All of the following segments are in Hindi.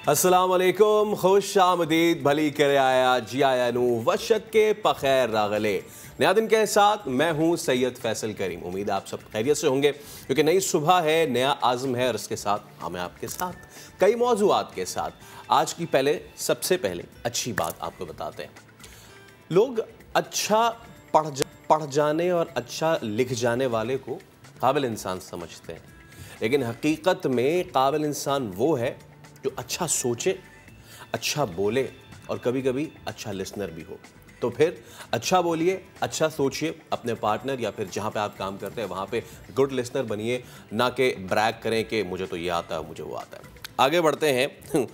अस्सलाम वालेकुम, खुश आमदीद, भली करे आया जी आया नू वशक के पखैर रागले। नया दिन के साथ मैं हूँ सैयद फैसल करीम। उम्मीद है आप सब खैरियत से होंगे क्योंकि नई सुबह है, नया आज़म है और इसके साथ हमें आपके साथ कई मौज़ूआत के साथ आज की सबसे पहले अच्छी बात आपको बताते हैं। लोग अच्छा पढ़ जाने और अच्छा लिख जाने वाले को काबिल इंसान समझते हैं, लेकिन हकीकत में काबिल इंसान वो है जो अच्छा सोचे, अच्छा बोले और कभी कभी अच्छा लिसनर भी हो। तो फिर अच्छा बोलिए, अच्छा सोचिए, अपने पार्टनर या फिर जहाँ पे आप काम करते हैं वहाँ पे गुड लिसनर बनिए, ना कि ब्रैग करें कि मुझे तो ये आता है, मुझे वो आता है। आगे बढ़ते हैं।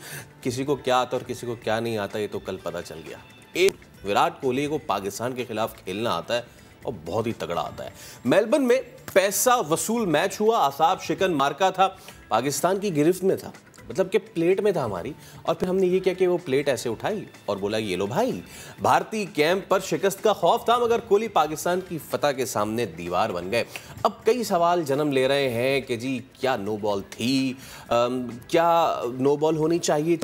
किसी को क्या आता और किसी को क्या नहीं आता ये तो कल पता चल गया। एक विराट कोहली को पाकिस्तान के खिलाफ खेलना आता है और बहुत ही तगड़ा आता है। मेलबर्न में पैसा वसूल मैच हुआ, आसाब शिकन मार्का था, पाकिस्तान की गिरफ्त में था, मतलब कि प्लेट में था हमारी। और फिर हमने ये किया कि वो प्लेट ऐसे उठाई और बोला ये लो भाई। भारतीय कैंप पर शिकस्त का खौफ था मगर कोहली पाकिस्तान की फतह के सामने दीवार बन गए। अब कई सवाल जन्म ले रहे हैं कि जी क्या नो बॉल थी, क्या नो बॉल होनी चाहिए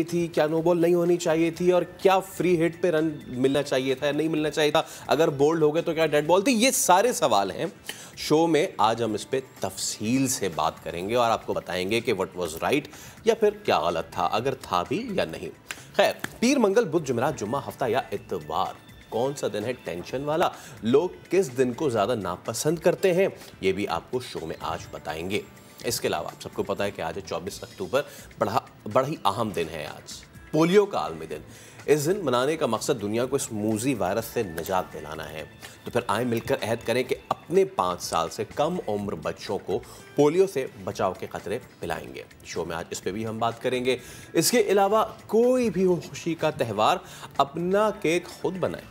थी, क्या नो बॉल नहीं होनी चाहिए थी, और क्या फ्री हिट पे रन मिलना चाहिए था या नहीं मिलना चाहिए था, अगर बोल्ड हो गए तो क्या डेड बॉल थी। ये सारे सवाल हैं। शो में आज हम इस पे तफसील से बात करेंगे और आपको बताएंगे कि व्हाट वाज राइट या फिर क्या गलत था, अगर था भी या नहीं। खैर, पीर मंगल बुध जुमेरात जुम्मा हफ्ता या इतवार कौन सा दिन है टेंशन वाला, लोग किस दिन को ज़्यादा नापसंद करते हैं, ये भी आपको शो में आज बताएंगे। इसके अलावा आप सबको पता है कि आज 24 अक्टूबर बड़ा ही अहम दिन है। आज पोलियो का आलमी दिन। इस दिन मनाने का मकसद दुनिया को इस मूजी वायरस से निजात दिलाना है। तो फिर आए मिलकर अहद करें कि अपने 5 साल से कम उम्र बच्चों को पोलियो से बचाव के खतरे पिलाएंगे। शो में आज इस पे भी हम बात करेंगे। इसके अलावा कोई भी हो खुशी का त्यौहार, अपना केक खुद बनाएं,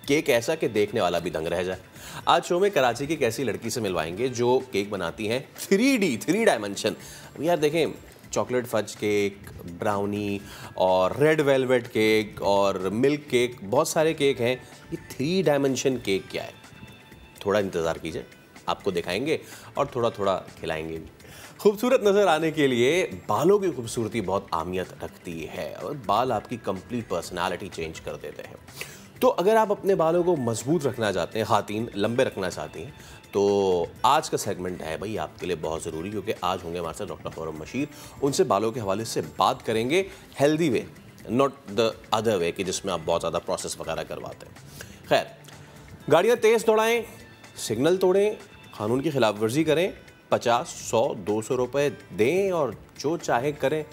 केक ऐसा कि देखने वाला भी दंग रह जाए। आज शो में कराची की एक ऐसी लड़की से मिलवाएंगे जो केक बनाती हैं 3 डायमेंशन। यार देखें, चॉकलेट फज केक, ब्राउनी और रेड वेलवेट केक और मिल्क केक, बहुत सारे केक हैं। ये 3 डायमेंशन केक क्या है, थोड़ा इंतज़ार कीजिए, आपको दिखाएंगे और थोड़ा थोड़ा खिलाएंगे भी। खूबसूरत नज़र आने के लिए बालों की खूबसूरती बहुत अहमियत रखती है और बाल आपकी कंप्लीट पर्सनालिटी चेंज कर देते हैं। तो अगर आप अपने बालों को मजबूत रखना चाहते हैं, खातिन लंबे रखना चाहती हैं, तो आज का सेगमेंट है भाई आपके लिए बहुत ज़रूरी, क्योंकि आज होंगे हमारे साथ डॉक्टर फौरम मशीर। उनसे बालों के हवाले से बात करेंगे, healthy way, not the other way कि जिसमें आप बहुत ज़्यादा प्रोसेस वगैरह करवाते हैं। खैर, गाड़ियाँ तेज़ दौड़ाएँ, सिग्नल तोड़ें, कानून की खिलाफ वर्जी करें, 50, 100, 200 रुपये दें और जो चाहे करें।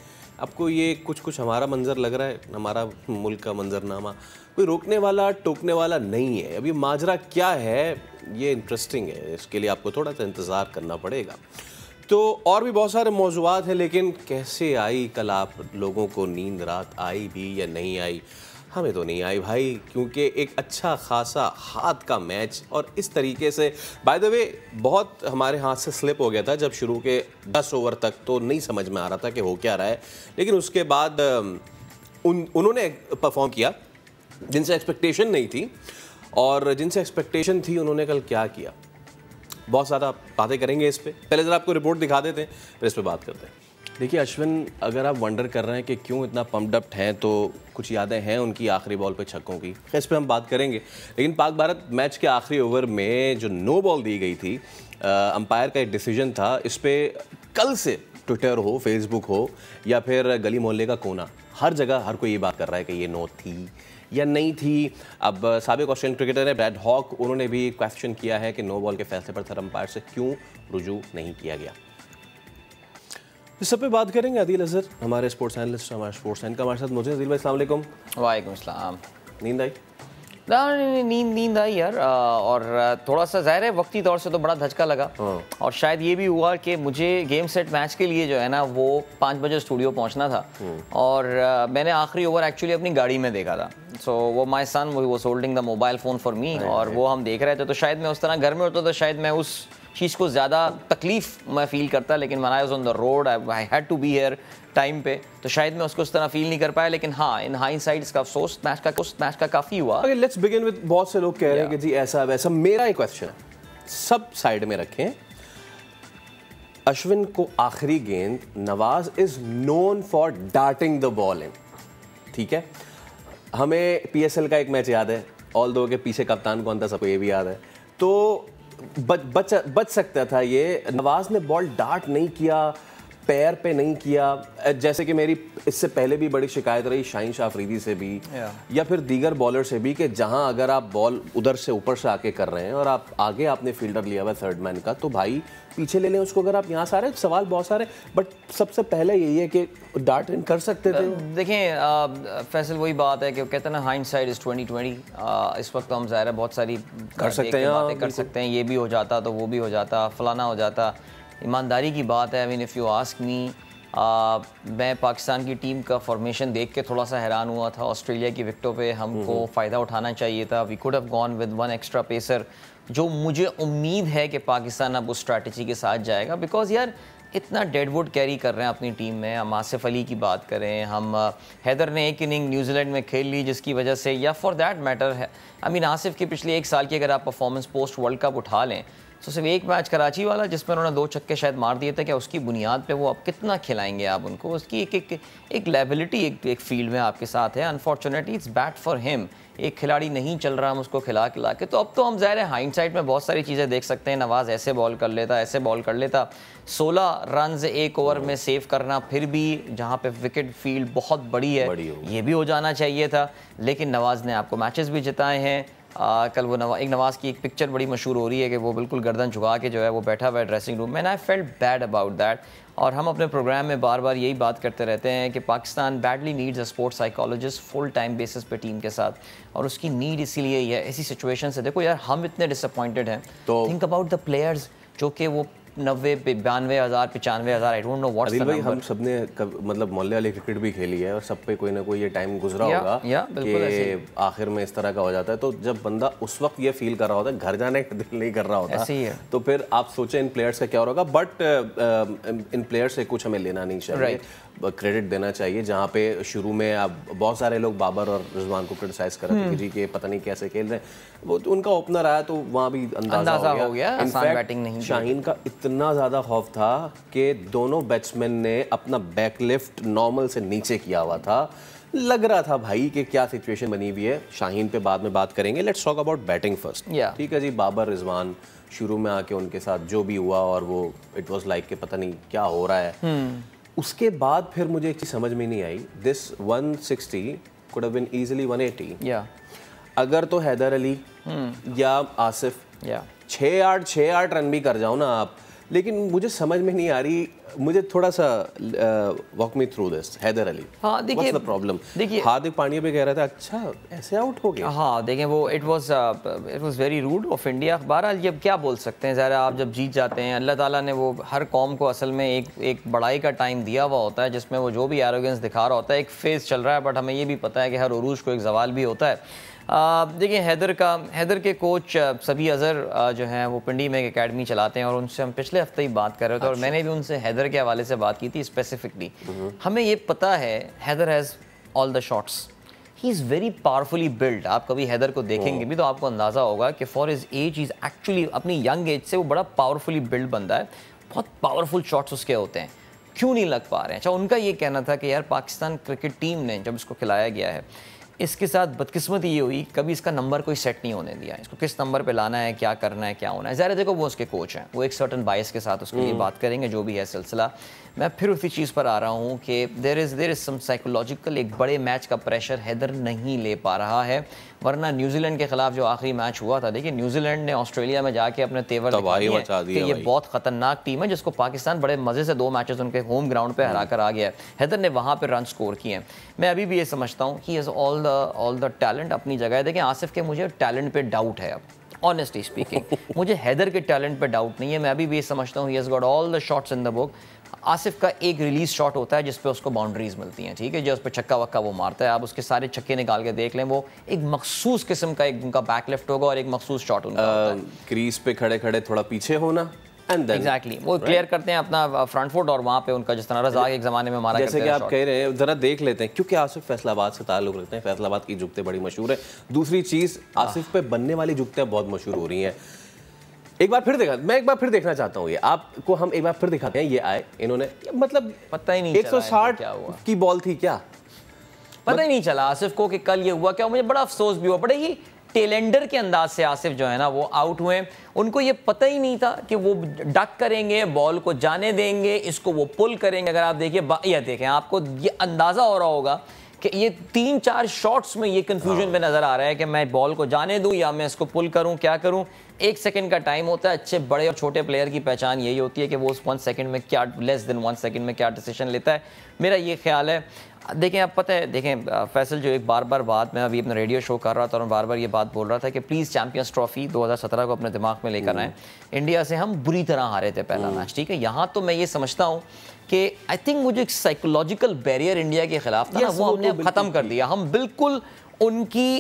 आपको ये कुछ हमारा मंजर लग रहा है, हमारा मुल्क का मंजरनामा, कोई रोकने वाला टोकने वाला नहीं है। अभी माजरा क्या है ये इंटरेस्टिंग है, इसके लिए आपको थोड़ा सा इंतज़ार करना पड़ेगा। तो और भी बहुत सारे मौज़ूआत हैं, लेकिन कैसे आई कल आप लोगों को नींद, रात आई भी या नहीं आई? हमें तो नहीं आई भाई, क्योंकि एक अच्छा खासा हाथ का मैच और इस तरीके से, बाय द वे, बहुत हमारे हाथ से स्लिप हो गया था। जब शुरू के 10 ओवर तक तो नहीं समझ में आ रहा था कि हो क्या रहा है, लेकिन उसके बाद उन्होंने परफॉर्म किया जिनसे एक्सपेक्टेशन नहीं थी, और जिनसे एक्सपेक्टेशन थी उन्होंने कल क्या किया। बहुत ज़्यादा बातें करेंगे इस पे। पहले ज़रा आपको रिपोर्ट दिखा देते हैं, फिर इस पे बात करते हैं। देखिए अश्विन, अगर आप वंडर कर रहे हैं कि क्यों इतना पम्प्ड अप हैं, तो कुछ यादें हैं उनकी आखिरी बॉल पे छक्कों की, इस पे हम बात करेंगे। लेकिन पाक भारत मैच के आखिरी ओवर में जो नो बॉल दी गई थी, अंपायर का एक डिसीजन था, इस पर कल से ट्विटर हो, फेसबुक हो या फिर गली मोहल्ले का कोना, हर जगह हर कोई ये बात कर रहा है कि ये नो थी या नहीं थी। अब साबिक ऑस्ट्रेलियन क्रिकेटर है ब्रैड हॉक, उन्होंने भी क्वेश्चन किया है कि नो बॉल के फैसले पर थर्ड अंपायर से क्यों रुजू नहीं किया गया। इस सब पे बात करेंगे। आदिल अजहर हमारे स्पोर्ट्स एनालिस्ट, हमारे स्पोर्ट्स एंड का हमारे साथ मौजूद हैं। आदिल भाई अस्सलाम वालेकुम। वालेकुम अस्सलाम। नींद आई? नींद आई यार, और थोड़ा सा ज़ाहिर है वक्ती तौर से तो बड़ा धचका लगा, और शायद ये भी हुआ कि मुझे गेम सेट मैच के लिए जो है ना वो 5 बजे स्टूडियो पहुंचना था, और मैंने आखिरी ओवर एक्चुअली अपनी गाड़ी में देखा था। सो वो माय सन वो holding the mobile phone for me, और वो हम देख रहे थे। तो शायद मैं उस तरह घर में होता तो शायद मैं उस चीज़ को ज़्यादा तकलीफ मैं फील करता, लेकिन when I was on the road I had to be here time पे, तो शायद मैं उसको उस तरह फील नहीं कर पाया। लेकिन हाँ, इन हाइंडसाइट इसका अफसोस मैच का काफ़ी हुआ। ओके, लेट्स बिगिन विद, बहुत से लोग कह रहे हैं कि जी ऐसा वैसा। मेरा एक क्वेश्चन है, सब साइड में रखें, अश्विन को आखिरी गेंद Nawaz is known for darting the ball in, ठीक है। हमें PSL का एक मैच याद है, ऑल दो के पीछे कप्तान कौन था सबको ये भी याद है, तो बच सकता था ये। नवाज ने बॉल डार्ट नहीं किया, पैर पे नहीं किया, जैसे कि मेरी इससे पहले भी बड़ी शिकायत रही शाहीन शाह अफरीदी से भी या फिर दीगर बॉलर से भी कि जहां अगर आप बॉल उधर से ऊपर से आके कर रहे हैं और आप आगे आपने फील्डर लिया हुआ थर्ड मैन का, तो भाई पीछे ले लें उसको। अगर आप यहाँ सारे सवाल बहुत सारे, बट सबसे पहले यही है कि डार्ट इन कर सकते थे। देखें फैसल, वही बात है कि कहते हैं ना हाइंडसाइट इज 20/20। इस वक्त तो हम ज़ाहिर है बहुत सारी कर सकते हैं, बातें कर सकते हैं, ये भी हो जाता तो वो भी हो जाता, फलाना हो जाता। ईमानदारी की बात है। I mean if you ask me, मैं पाकिस्तान की टीम का फॉर्मेशन देख के थोड़ा सा हैरान हुआ था। ऑस्ट्रेलिया की विकेटों पे हमको फ़ायदा उठाना चाहिए था। We could have gone with one extra pacer, जो मुझे उम्मीद है कि पाकिस्तान अब उस स्ट्रैटेजी के साथ जाएगा। बिकॉज यार इतना डेडवुड कैरी कर रहे हैं अपनी टीम में। हम आसिफ अली की बात करें, हम हैदर ने एक इनिंग न्यूजीलैंड में खेल ली जिसकी वजह से, या फॉर दैट मैटर है आई मीन आसिफ की पिछले 1 साल की अगर आप परफॉर्मेंस पोस्ट वर्ल्ड कप उठा लें तो सिर्फ एक मैच कराची वाला जिसमें उन्होंने 2 छक्के शायद मार दिए थे, क्या उसकी बुनियाद पे वो अब कितना खिलाएंगे आप उनको? उसकी एक लेबिलिटी एक फील्ड में आपके साथ है। Unfortunately it's bad for him. एक खिलाड़ी नहीं चल रहा, हम उसको खिला के, तो अब तो हम ज़ाहिर है हाइंडसाइट में बहुत सारी चीज़ें देख सकते हैं। नवाज ऐसे बॉल कर लेता, ऐसे बॉल कर लेता। 16 रन्स 1 ओवर में सेव करना, फिर भी जहाँ पे विकेट फील्ड बहुत बड़ी है, ये भी हो जाना चाहिए था। लेकिन नवाज ने आपको मैचेस भी जिताए हैं। कल वो नवाज की एक पिक्चर बड़ी मशहूर हो रही है कि वो बिल्कुल गर्दन झुका के जो है वो बैठा हुआ है ड्रेसिंग रूम में, and I felt bad about that. और हम अपने प्रोग्राम में बार बार यही बात करते रहते हैं कि Pakistan badly needs a sports psychologist full time basis पे टीम के साथ, और उसकी नीड इसीलिए ही है। ऐसी सिचुएशन से देखो यार, हम इतने डिसअपॉइंटेड हैं, तो थिंक अबाउट द प्लेयर्स जो कि वो 90, 92 हज़ार, 95 हज़ार, I don't know what's the number. हम सबने मतलब मोहल्ले वाली क्रिकेट भी खेली है और सब पे कोई ना कोई ये टाइम गुजरा होगा कि आखिर में इस तरह का हो जाता है। तो जब बंदा उस वक्त ये फील कर रहा होता है, घर जाने का दिल नहीं कर रहा होता, ऐसे ही है। तो फिर आप सोचें इन प्लेयर्स का क्या होगा। बट इन प्लेयर्स से कुछ हमें लेना नहीं चाहिए, क्रेडिट देना चाहिए। जहाँ पे शुरू में अब बहुत सारे लोग बाबर और रिजवान को क्रिटिसाइज कर रहे थे कि जी कि पता नहीं कैसे खेल रहे हैं, वो तो उनका ओपनर आया तो वहाँ भी अंदाजा हो गया। आसान बैटिंग नहीं, शाहीन का इतना ज़्यादा खौफ था कि दोनों बैट्समैन ने अपना बैकलिफ्ट नॉर्मल से नीचे किया हुआ था। लग रहा था भाई कि क्या सिचुएशन बनी हुई है। शाहीन पे बाद में बात करेंगे, let's talk about batting first. ठीक है जी, बाबर रिजवान शुरू में आके उनके साथ जो भी हुआ, और वो इट वाज लाइक कि पता नहीं क्या हो रहा है। उसके बाद फिर मुझे एक चीज़ समझ में नहीं आई, this 160 could have been easily 180। अगर तो हैदर अली या आसिफ 6-8 रन भी कर जाओ ना आप, लेकिन मुझे समझ में नहीं आ रही। मुझे थोड़ा सा walk me through this. Haider Ali, हाँ देखिए, व्हाट्स द प्रॉब्लम? देखिए हार्दिक पांड्या पे कह रहा था अच्छा ऐसे आउट हो गया। हाँ देखें, वो it was very root of India. बहरहाल ये क्या बोल सकते हैं, ज़रा आप जब जीत जाते हैं, अल्लाह ताला ने वो हर कौम को असल में एक बड़ाई का टाइम दिया हुआ होता है जिसमें वो जो भी एरोगेंस दिखा रहा होता है। एक फेज़ चल रहा है, बट हमें ये भी पता है कि हर उरूज को एक जवाल भी होता है। देखिए हैदर के कोच सभी अज़हर जो हैं वो पिंडी में एक एकेडमी चलाते हैं, और उनसे हम पिछले हफ्ते ही बात कर रहे थे। और मैंने भी उनसे हैदर के हवाले से बात की थी स्पेसिफिकली। हमें ये पता है Haider has all the shots, he is very powerfully build. आप कभी हैदर को देखेंगे भी तो आपको अंदाज़ा होगा कि for his age is actually, अपनी यंग एज से वो बड़ा पावरफुली बिल्ड बंदा है। बहुत पावरफुल शॉट्स उसके होते हैं, क्यों नहीं लग पा रहे हैं? अच्छा, उनका ये कहना था कि यार पाकिस्तान क्रिकेट टीम ने जब इसको खिलाया गया है, इसके साथ बदकिस्मती ये हुई कभी इसका नंबर कोई सेट नहीं होने दिया। इसको किस नंबर पे लाना है, क्या करना है, क्या होना है। ज़ाहिर देखो वो उसके कोच हैं, वो एक सर्टन बायस के साथ उसके लिए बात करेंगे, जो भी है सिलसिला। मैं फिर उसी चीज़ पर आ रहा हूँ कि देयर इज़ सम साइकोलॉजिकल, एक बड़े मैच का प्रेशर हैदर नहीं ले पा रहा है। वरना न्यूजीलैंड के खिलाफ जो आखिरी मैच हुआ था, देखिए न्यूजीलैंड ने ऑस्ट्रेलिया में जाके अपने तेवर दिखाए हैं कि ये बहुत खतरनाक टीम है, जिसको पाकिस्तान बड़े मज़े से 2 मैचेस उनके होम ग्राउंड पे हरा कर आ गया है। हैदर ने वहाँ पे रन स्कोर किए हैं। मैं अभी भी ये समझता हूँ कि इज़ ऑल द टैलेंट अपनी जगह है। देखिए आसिफ के मुझे टैलेंट पे डाउट है अब, ऑनेस्टली स्पीकिंग। मुझे हैदर के टैलेंट पे डाउट नहीं है। मैं अभी भी ये समझता हूँ he has got all the shots in the book. Asif का एक रिलीज शॉट होता है जिस पे उसको बाउंड्रीज मिलती हैं, ठीक है, जो उस पर छक्का वक्का वो मारता है। आप उसके सारे छक्के निकाल के देख लें, वो एक मखसूस किस्म का एक उनका बैक लेफ्ट होगा और एक मखसूस शॉट उनका होता है। क्रीज पे खड़े खड़े थोड़ा पीछे होना, एग्जैक्टली वो क्लियर करते हैं अपना फ्रंट फुट, और वहाँ पे उनका जिस तरह रज़ाक एक ज़माने में मारा जैसे कि आप कह रहे हैं, ज़रा देख लेते हैं, क्योंकि आसिफ फैसलाबाद से ताल्लुक़ रखते हैं। फैसलाबाद की जुगतें बड़ी मशहूर है। दूसरी चीज़, आसिफ पे बनने वाली जुगतें बहुत मशहूर हो रही हैं। एक बार फिर देखा, मैं एक बार फिर देखना चाहता हूँ ये आपको, हम एक बार फिर दिखाते हैं। ये आए, इन्होंने मतलब पता ही नहीं 160 की बॉल थी क्या, पता ही नहीं चला आसिफ को कि कल ये हुआ क्या। मुझे बड़ा अफसोस भी हुआ, बड़े ही टेलेंडर के अंदाज से आसिफ जो है ना वो आउट हुए। उनको ये पता ही नहीं था कि वो डक करेंगे, बॉल को जाने देंगे, इसको वो पुल करेंगे। अगर आप देखिए, या देखें, आपको ये अंदाजा हो रहा होगा कि ये 3-4 शॉट्स में ये कंफ्यूजन में नजर आ रहा है कि मैं बॉल को जाने दूं या मैं इसको पुल करूं, क्या करूं। 1 सेकंड का टाइम होता है। अच्छे बड़े और छोटे प्लेयर की पहचान यही होती है कि वो उस 1 सेकंड में क्या, लेस देन 1 सेकंड में क्या डिसीजन लेता है। मेरा ये ख्याल है। देखें, आप पता है, देखें फैसल जो एक बार बात, मैं अभी अपना रेडियो शो कर रहा था और बार ये बात बोल रहा था कि प्लीज़ चैंपियंस ट्रॉफी 2017 को अपने दिमाग में लेकर आए। इंडिया से हम बुरी तरह हारे थे पहला मैच, ठीक है। यहाँ तो मैं ये समझता हूँ कि आई थिंक वो जो एक साइकोलॉजिकल बैरियर इंडिया के खिलाफ था ना, वो हमने ख़त्म कर दिया। हम बिल्कुल उनकी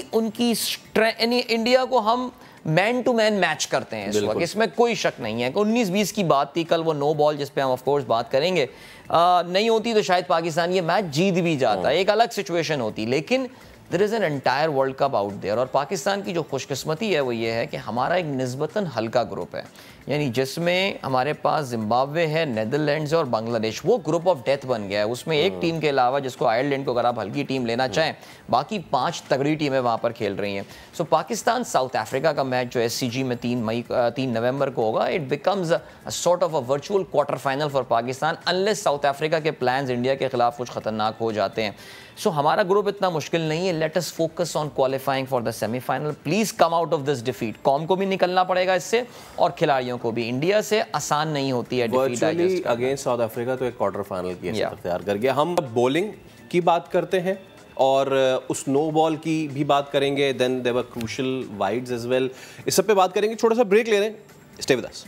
इंडिया को हम मैन टू मैन मैच करते हैं इस वक्त, इसमें कोई शक नहीं है। 19-20 की बात थी कल, वो नो बॉल जिस पे हम ऑफ कोर्स बात करेंगे, नहीं होती तो शायद पाकिस्तान ये मैच जीत भी जाता, एक अलग सिचुएशन होती। लेकिन there is an entire world cup out there, और पाकिस्तान की जो खुशकिस्मती है वो ये है कि हमारा एक निस्बतन हल्का ग्रुप है, यानी जिसमें हमारे पास जिम्बाब्वे है, नेदरलैंड्स और बांग्लादेश। वो ग्रुप ऑफ डेथ बन गया है। उसमें एक टीम के अलावा, जिसको आयरलैंड को अगर आप हल्की टीम लेना चाहें, बाकी 5 तगड़ी टीमें वहाँ पर खेल रही हैं। सो पाकिस्तान साउथ अफ्रीका का मैच जो SCG में 3 नवंबर को होगा, it becomes a sort of a virtual quarter final for Pakistan, unless south Africa के प्लान्स इंडिया के खिलाफ कुछ खतरनाक हो जाते हैं। सो हमारा ग्रुप इतना मुश्किल नहीं है। Let us focus on qualifying for the semifinal. Please come out of this defeat. Com को भी निकलना पड़ेगा इससे, और खिलाड़ियों को भी। इंडिया से आसान नहीं होती है डिफीट अगेंस्ट साउथ अफ्रीका, तो एक क्वार्टर फाइनल की तैयार कर गया। हम बॉलिंग की बात करते हैं और उस नो बॉल की भी बात करेंगे। Then there were crucial wides as well. इस सब पे बात करेंगे। छोटा सा ब्रेक ले रहे हैं, stay with us.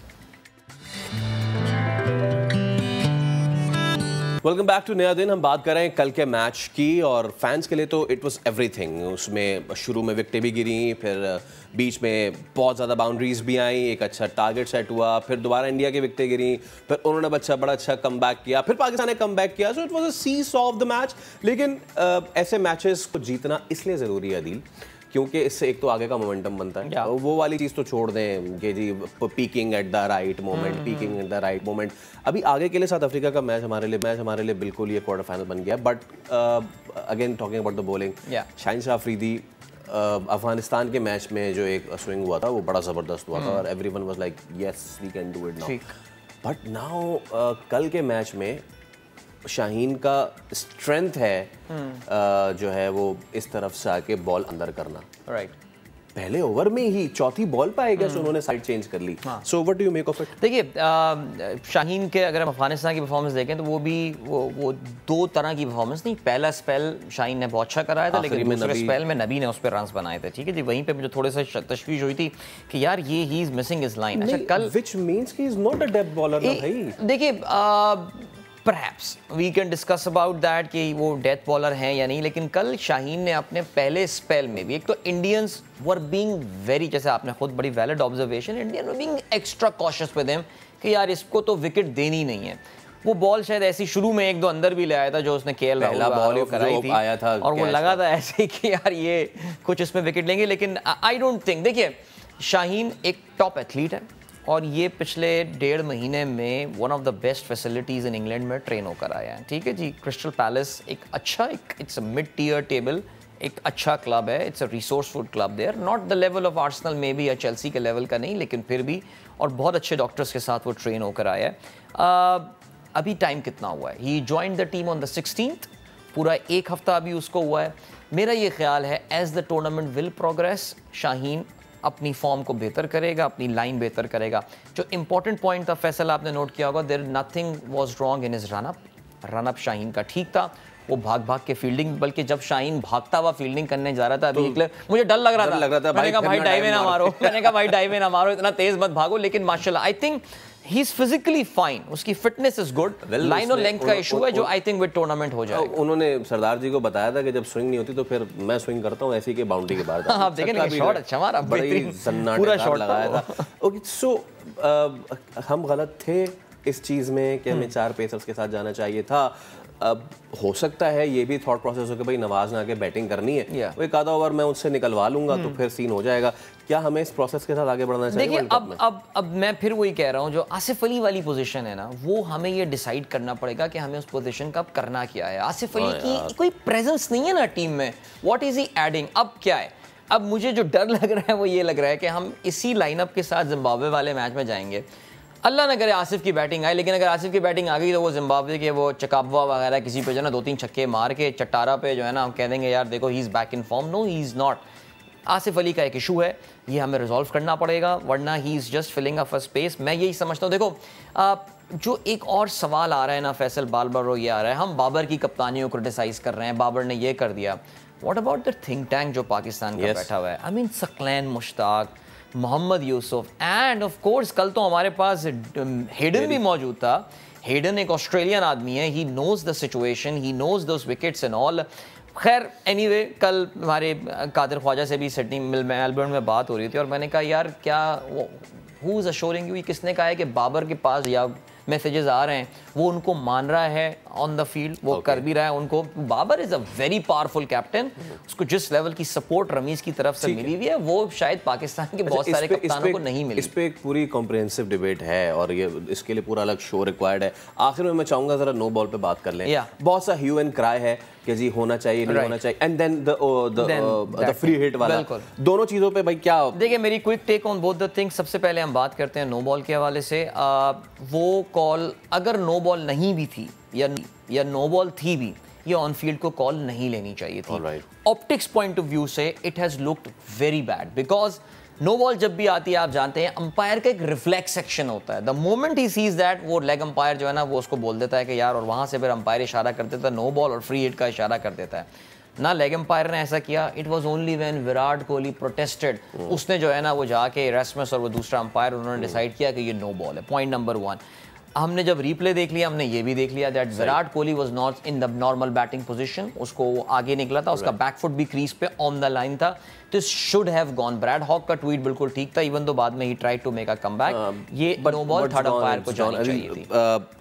Welcome back to Naya Din. हम बात कर रहे हैं कल के मैच की, और फैंस के लिए तो इट वाज एवरीथिंग। उसमें शुरू में विकेटें भी गिरी, फिर बीच में बहुत ज़्यादा बाउंड्रीज भी आई, एक अच्छा टारगेट सेट हुआ, फिर दोबारा इंडिया की विकेटें गिरी, फिर उन्होंने बड़ा अच्छा कम बैक किया, फिर पाकिस्तान ने कम बैक किया। So it was a seesaw of the match. लेकिन ऐसे मैचेस को जीतना इसलिए ज़रूरी है अदील, क्योंकि इससे एक तो आगे का मोमेंटम बनता है। वो वाली चीज़ तो छोड़ दें कि जी peaking at the right moment, peaking at the right moment. अभी आगे के लिए साउथ अफ्रीका का मैच हमारे लिए बिल्कुल ये क्वार्टर फाइनल बन गया। But again talking about the bowling, Shaheen Shah Afridi Afghanistan के मैच में जो एक स्विंग हुआ था वो बड़ा ज़बरदस्त हुआ था, और everyone was like yes we can do it now. But now कल के मैच में शाहीन का स्ट्रेंथ है जो है वो इस तरफ से आके बॉल अंदर करना। राइट, पहले ओवर में ही चौथी बॉल पे आएगा, सो उन्होंने साइड चेंज कर ली। So what do you make of it? देखिए, शाहीन के अगर हम अफगानिस्तान की परफॉर्मेंस देखें तो वो भी वो 2 तरह की परफॉर्मेंस नहीं। पहला स्पेल शाहीन ने बहुत अच्छा कराया था, लेकिन दूसरे स्पेल में नबी ने उस पर रन्स बनाए थे। ठीक है जी, वहीं पे मुझे थोड़े से तशवीश हुई थी कि यार ये he is missing his line. अच्छा, कल व्हिच मींस कि he is not a depth bowler ना भाई। देखिए, Perhaps we can discuss about that कि वो डेथ बॉलर हैं या नहीं, लेकिन कल शाहीन ने अपने पहले स्पेल में भी, एक तो इंडियंस वर बीइंग वेरी, जैसे आपने खुद बड़ी valid observation, Indian were being extra cautious with him कि यार इसको तो विकेट देनी नहीं है। वो बॉल शायद ऐसी शुरू में 1-2 अंदर भी ले आया था जो उसने KL राहुल बॉल कराई थी, आया था, और वो लगा था ऐसे ही कि यार ये कुछ इसमें विकेट लेंगे। लेकिन आई डोंट थिंक, देखिए शाहीन एक टॉप एथलीट है, और ये पिछले 1.5 महीने में one of the best facilities in England में ट्रेन होकर आया है। ठीक है जी, क्रिस्टल पैलेस एक अच्छा, it's a mid tier table, एक अच्छा क्लब है, it's a resourceful club there, not the level of Arsenal में भी या चेल्सी के लेवल का नहीं, लेकिन फिर भी, और बहुत अच्छे डॉक्टर्स के साथ वो ट्रेन होकर आया है। अभी टाइम कितना हुआ है? He joined the team on the 16th, पूरा 1 हफ्ता अभी उसको हुआ है। मेरा ये ख्याल है as the tournament will progress, Shaheen अपनी फॉर्म को बेहतर करेगा, अपनी लाइन बेहतर करेगा। जो इंपॉर्टेंट पॉइंट था फैसल, आपने नोट किया होगा, there nothing was wrong in his run up Shaheen का ठीक था। वो भाग के फील्डिंग, बल्कि जब शाहीन भागता हुआ फील्डिंग करने जा रहा था अभी निकले, मुझे डर लग रहा था। मैंने कहा भाई डाइवे ना मारो, इतना तेज मत भागो। लेकिन माशाल्लाह I think he is physically fine, उसकी फिटनेस इज गुड। लाइन और लेंथ का इशू है जो आई थिंक विद टूर्नामेंट हो जाएगा। उन्होंने सरदार जी को बताया था कि जब स्विंग नहीं होती तो फिर मैं स्विंग करता हूं ऐसे ही, के बाउंड्री के बाहर आप देखेंगे शॉट अच्छा मारा, पूरा शॉट लगाया था। ओके, सो हम गलत थे इस चीज में कि हमें 4 पेसर्स के साथ जाना चाहिए था। अब हो सकता है ये भी थॉट प्रोसेस हो कि भाई नवाज ने आगे बैटिंग करनी है, वो एक आधा ओवर मैं उससे निकलवा लूंगा तो फिर सीन हो जाएगा। क्या हमें इस प्रोसेस के साथ आगे बढ़ना चाहिए? देखिए अब मैं फिर वही कह रहा हूँ, जो आसिफ अली वाली पोजीशन है ना, वो हमें ये डिसाइड करना पड़ेगा कि हमें उस पोजीशन का अब करना क्या है। आसिफ अली की कोई प्रेजेंस नहीं है ना टीम में, व्हाट इज ही एडिंग? अब क्या है, अब मुझे जो डर लग रहा है वो ये लग रहा है कि हम इसी लाइनअप के साथ जिम्बाब्वे वाले मैच में जाएंगे, अल्लाह न करे आसिफ की बैटिंग आए, लेकिन अगर आसिफ की बैटिंग आ गई तो वो जिम्बाब्वे के वो चकाबवा वगैरह किसी पे जो है ना 2-3 छक्के मार के चट्टारा पे जो है ना हम कह देंगे यार देखो he is back in form. No, he is not. Asif Ali का एक इशू है, ये हमें रिजॉल्व करना पड़ेगा, वरना he is just filling up a space. मैं यही समझता हूँ। देखो जो एक और सवाल आ रहा है ना फैसल, बार बार वो ये आ रहा है, हम बाबर की कप्तानी को क्रिटिसाइज़ कर रहे हैं, बाबर ने ये कर दिया। What about the think tank जो पाकिस्तान का बैठा हुआ है? I mean Saqlain Mushtaq, Mohammad Yousuf and of course कल तो हमारे पास हेडन भी मौजूद था। हेडन एक ऑस्ट्रेलियन आदमी है, he knows the situation, he knows those wickets and all. खैर एनीवे, कल हमारे कादिर ख्वाजा से भी सिडनी मेलबर्न में बात हो रही थी और मैंने कहा यार क्या हु इज़ अश्योरिंग यू, किसने कहा है कि बाबर के पास या मैसेजेस आ रहे हैं वो उनको मान रहा है ऑन द फील्ड, वो कर भी रहा है उनको। Babar is a very powerful captain, उसको जिस लेवल की सपोर्ट रमीज़ की तरफ से मिली हुई है वो शायद पाकिस्तान के बहुत सारे कप्तानों को नहीं मिली। इस पे एक पूरी कॉम्प्रिहेंसिव डिबेट है और ये इसके लिए पूरा अलग शो रिक्वायर्ड है। आखिर में मैं चाहूंगा जरा नो बॉल पे बात कर लें। बहुत सा ह्यू एंड क्राई है कि जी होना चाहिए नहीं होना चाहिए, and then the free hit वाला, दोनों चीजों पे भाई क्या? देखिए मेरी quick take on both the things. सबसे पहले हम बात करते हैं नो बॉल के हवाले से। वो कॉल अगर नो बॉल नहीं भी थी या नो बॉल थी भी, ये ऑन फील्ड को कॉल नहीं लेनी चाहिए थी। ऑप्टिक्स पॉइंट ऑफ व्यू से it has looked very bad, because no ball जब भी आती है आप जानते हैं अंपायर का एक रिफ्लेक्स सेक्शन होता है। The moment he sees that, वो लेग अंपायर जो है ना वो उसको बोल देता है कि यार, और वहां से फिर अंपायर इशारा कर देता है नो बॉल और फ्री हिट का इशारा कर देता है ना। लेग अंपायर ने ऐसा किया, it was only when Virat Kohli protested, उसने जो है ना वो जाके एरास्मस और वो दूसरा अंपायर उन्होंने डिसाइड किया कि ये नो बॉल है। Point number 1। हमने जब रिप्ले देख लिया हमने ये भी देख लिया that Virat Kohli was not in the normal batting position, उसको आगे निकला था, उसका बैकफुट भी क्रीज पे ऑन द लाइन था, this should have gone. Brad Hogg का ट्वीट बिल्कुल ठीक था, इवन दो बाद में ही try to make a comeback. ये नो बॉल थर्ड अंपायर को जानी चाहिए थी।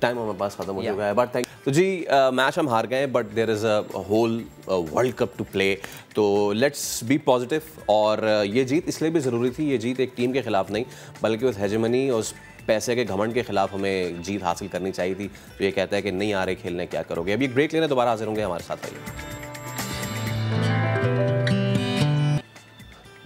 टाइम हमारे पास खत्म हो चुका है, बट थैंक तो जी मैच हम हार गए, but there is a whole world cup to play, तो लेट्स बी पॉजिटिव। और ये जीत इसलिए भी ज़रूरी थी, ये जीत एक टीम के खिलाफ नहीं बल्कि उस हेजेमनी और पैसे के घमंड के खिलाफ हमें जीत हासिल करनी चाहिए थी। तो ये कहता है कि नहीं आ रहे खेलने, क्या करोगे? अभी एक ब्रेक लेने दोबारा हाजिर होंगे, हमारे साथ आइए।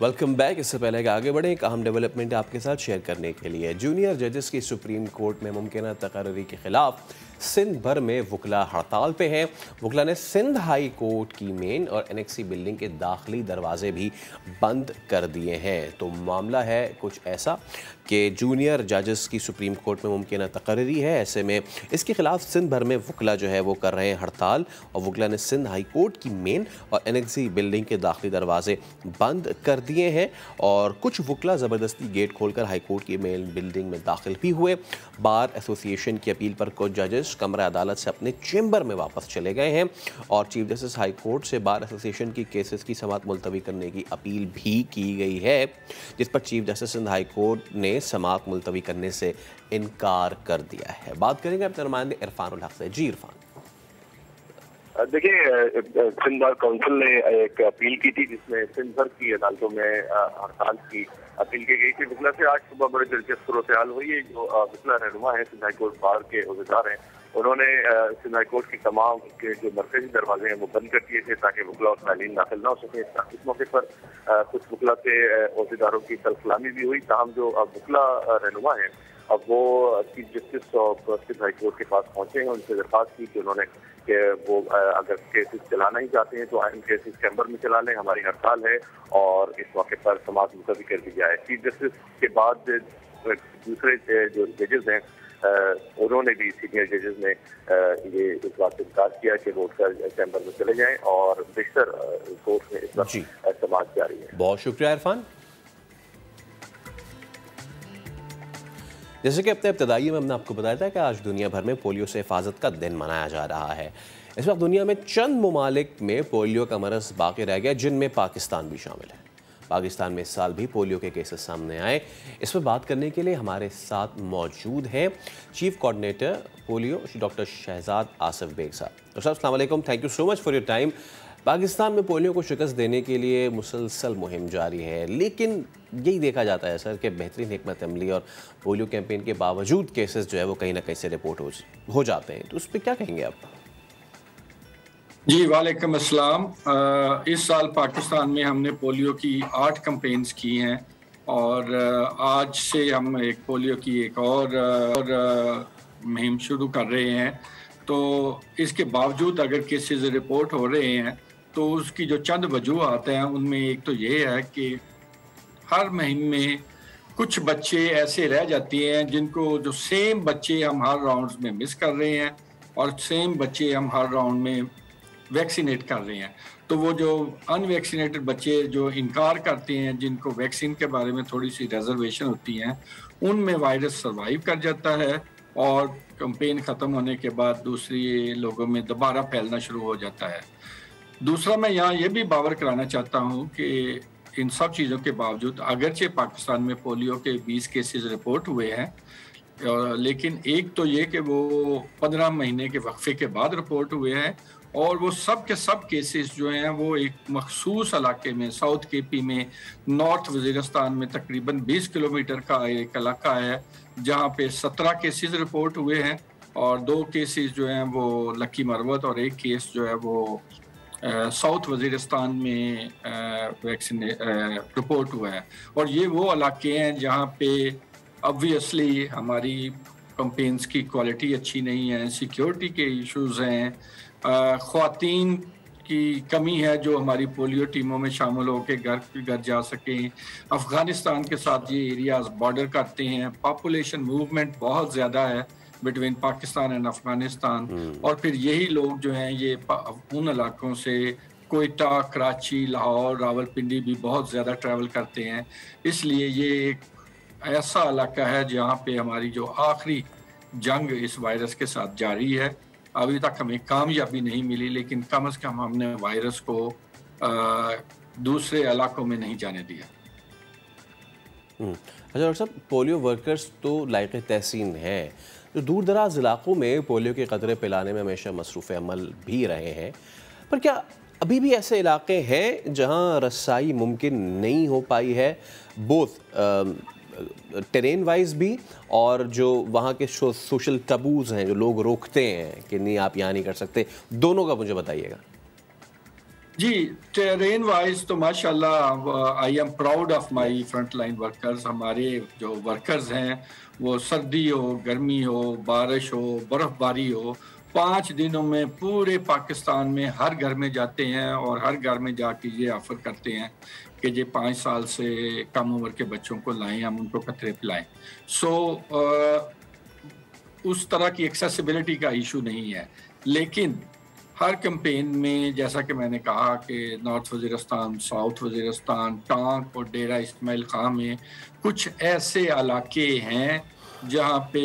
Welcome back. इससे पहले कि आगे बढ़े, एक अहम डेवलपमेंट आपके साथ शेयर करने के लिए। जूनियर जजेस की सुप्रीम कोर्ट में मुमकिन तकर्री के खिलाफ सिंध भर में वकला हड़ताल पे हैं। वकला ने सिंध हाई कोर्ट की मेन और एनेक्सी बिल्डिंग के दाखिली दरवाजे भी बंद कर दिए हैं। तो मामला है कुछ ऐसा कि जूनियर जजेस की सुप्रीम कोर्ट में मुमकिन तकर्री है, ऐसे में इसके खिलाफ सिंध भर में वकला जो है वो कर रहे हैं हड़ताल, और वकला ने सिंध हाई कोर्ट की मेन और एनेक्सी बिल्डिंग के दाखिली दरवाजे बंद कर दिए हैं। और कुछ वकला ज़बरदस्ती गेट खोलकर हाई कोर्ट की मेन बिल्डिंग में दाखिल भी हुए। बार एसोसिएशन की अपील पर कुछ जजेस कमरा अदालत से अपने चेंबर में वापस चले गए हैं और चीफ जस्टिस हाई कोर्ट से बार एसोसिएशन की केसेस की समाअत मुलतवी करने की अपील भी की गई है, जिस पर chief justice Sindh high court ने समाअत मुलतवी करने से इनकार कर दिया है। बात करेंगे अपने नुमाइंदे इरफानुल हक से। जी इरफान। देखिए, सिंध बार काउंसिल ने एक अपील की थी जिसमें सिंध भर की अदालतों में हड़ताल की अपील की गई थी। वकला से आज सुबह बड़े दिलचस्प सूरत हाल हुई है। जो वकला रहनुमा है सिंध हाई कोर्ट बार के अहदेदार हैं, उन्होंने सिंध हाई कोर्ट की तमाम के जो मरकजी दरवाजे हैं वो बंद कर दिए थे ताकि वकला और सालीन दाखिल ना हो सके। इस मौके पर कुछ वकला से अहदेदारों की तलफलामी भी हुई। ताहम जो वकला रहनुमा है अब वो chief justice of Sindh high court के पास पहुंचे हैं, उनसे दरख्वास्त की कि उन्होंने कि वो अगर केसेस चलाना ही चाहते हैं तो अहम केसेस चैम्बर में चला लें, हमारी हड़ताल है, और इस मौके पर समाअत मुलतवी कर दी जाए। चीफ जस्टिस के बाद दूसरे जो जजेस हैं उन्होंने भी, सीनियर जजेस ने ये इस बात से इनकार किया कि वो उठकर चैम्बर में चले जाएं और बेशतर कोर्ट में इस वक्त समाअत जारी है। बहुत शुक्रिया इरफान। जैसे कि अपने इब्तदाई में हमने आपको बताया था कि आज दुनिया भर में पोलियो से हिफाजत का दिन मनाया जा रहा है। इस वक्त दुनिया में चंद ममालिक में पोलियो का मरज़ बाकी रह गया, जिनमें पाकिस्तान भी शामिल है। पाकिस्तान में इस साल भी पोलियो के केसेस सामने आए। इस पर बात करने के लिए हमारे साथ मौजूद हैं chief coordinator polio doctor Shahzad Asif Baig साहब। डॉक्टर साहब अस्सलाम वालेकुम, thank you so much for your time. Pakistan में पोलियो को शिकस्त देने के लिए मुसलसल मुहिम जारी है, लेकिन यही देखा जाता है सर कि बेहतरीन हिकमत अमली और पोलियो कैंपेन के बावजूद केसेस जो है वो कहीं ना कहीं से रिपोर्ट हो जाते हैं, तो उस पर क्या कहेंगे आप? जी वालेकुम अस्सलाम। इस साल पाकिस्तान में हमने पोलियो की 8 कैंपेन्स की हैं और आज से हम एक पोलियो की एक और मुहिम शुरू कर रहे हैं। तो इसके बावजूद अगर केसेस रिपोर्ट हो रहे हैं तो उसकी जो चंद वजूहात हैं उनमें एक तो ये है कि हर मुहिम में कुछ बच्चे ऐसे रह जाते हैं जिनको जो सेम बच्चे हम हर राउंड में मिस कर रहे हैं और सेम बच्चे हम हर राउंड में वैक्सीनेट कर रहे हैं। तो वो जो अनवैक्सीनेटेड बच्चे जो इनकार करते हैं, जिनको वैक्सीन के बारे में थोड़ी सी रिजर्वेशन होती हैं, उनमें वायरस सर्वाइव कर जाता है और कैंपेन ख़त्म होने के बाद दूसरी लोगों में दोबारा फैलना शुरू हो जाता है। दूसरा, मैं यहाँ ये भी बावर कराना चाहता हूँ कि इन सब चीज़ों के बावजूद अगरचे पाकिस्तान में पोलियो के 20 केसेस रिपोर्ट हुए हैं, लेकिन एक तो ये कि वो 15 महीने के वक्फे के बाद रिपोर्ट हुए हैं और वो सब के सब केसेस जो हैं वो एक मखसूस इलाके में, साउथ केपी में, नॉर्थ वज़ीरिस्तान में तकरीबन 20 किलोमीटर का एक इलाका है जहाँ पे 17 केसेस रिपोर्ट हुए हैं और 2 केसेस जो हैं वो लक्की मरवत और एक केस जो है वो साउथ वज़ीरिस्तान में वैक्सीन रिपोर्ट हुआ है। और ये वो इलाके हैं जहाँ पे ऑब्वियसली हमारी कैंपेन्स की क्वालिटी अच्छी नहीं है, सिक्योरिटी के इश्यूज हैं, ख़वातीन की कमी है जो हमारी पोलियो टीमों में शामिल होकर घर घर जा सकें। अफ़गानिस्तान के साथ ये एरियाज बॉर्डर करते हैं, पॉपुलेशन मूवमेंट बहुत ज़्यादा है बिटवीन पाकिस्तान एंड अफ़गानिस्तान और फिर यही लोग जो हैं ये उन इलाकों से कोयटा, कराची, लाहौर, रावलपिंडी भी बहुत ज़्यादा ट्रैवल करते हैं। इसलिए ये एक ऐसा इलाका है जहाँ पे हमारी जो आखिरी जंग इस वायरस के साथ जारी है। अभी तक हमें कामयाबी नहीं मिली, लेकिन कम से कम हमने वायरस को दूसरे इलाकों में नहीं जाने दिया। अच्छा डॉक्टर साहब, पोलियो वर्कर्स तो लायक तहसीन हैं जो दूर दराज इलाकों में पोलियो के कतरे पिलाने में हमेशा मसरूफ़ अमल भी रहे हैं, पर क्या अभी भी ऐसे इलाके हैं जहां रसाई मुमकिन नहीं हो पाई है, बोथ टेरेन वाइज भी और जो वहाँ के सोशल टबूज हैं जो लोग रोकते हैं कि नहीं आप यहाँ नहीं कर सकते, दोनों का मुझे बताइएगा। जी, टेरेन वाइज तो माशाल्लाह I am proud of my front line workers. हमारे जो वर्कर्स हैं वो सर्दी हो, गर्मी हो, बारिश हो, बर्फबारी हो, 5 दिनों में पूरे पाकिस्तान में हर घर में जाते हैं और हर घर में जाके ये ऑफर करते हैं कि ये 5 साल से कम उम्र के बच्चों को लाएं, हम उनको कतरे पिलाएं। उस तरह की एक्सेसिबिलिटी का इशू नहीं है, लेकिन हर कैंपेन में जैसा कि मैंने कहा कि north Waziristan, south Waziristan, tank और डेरा इस्माइल खां में कुछ ऐसे इलाके हैं जहाँ पे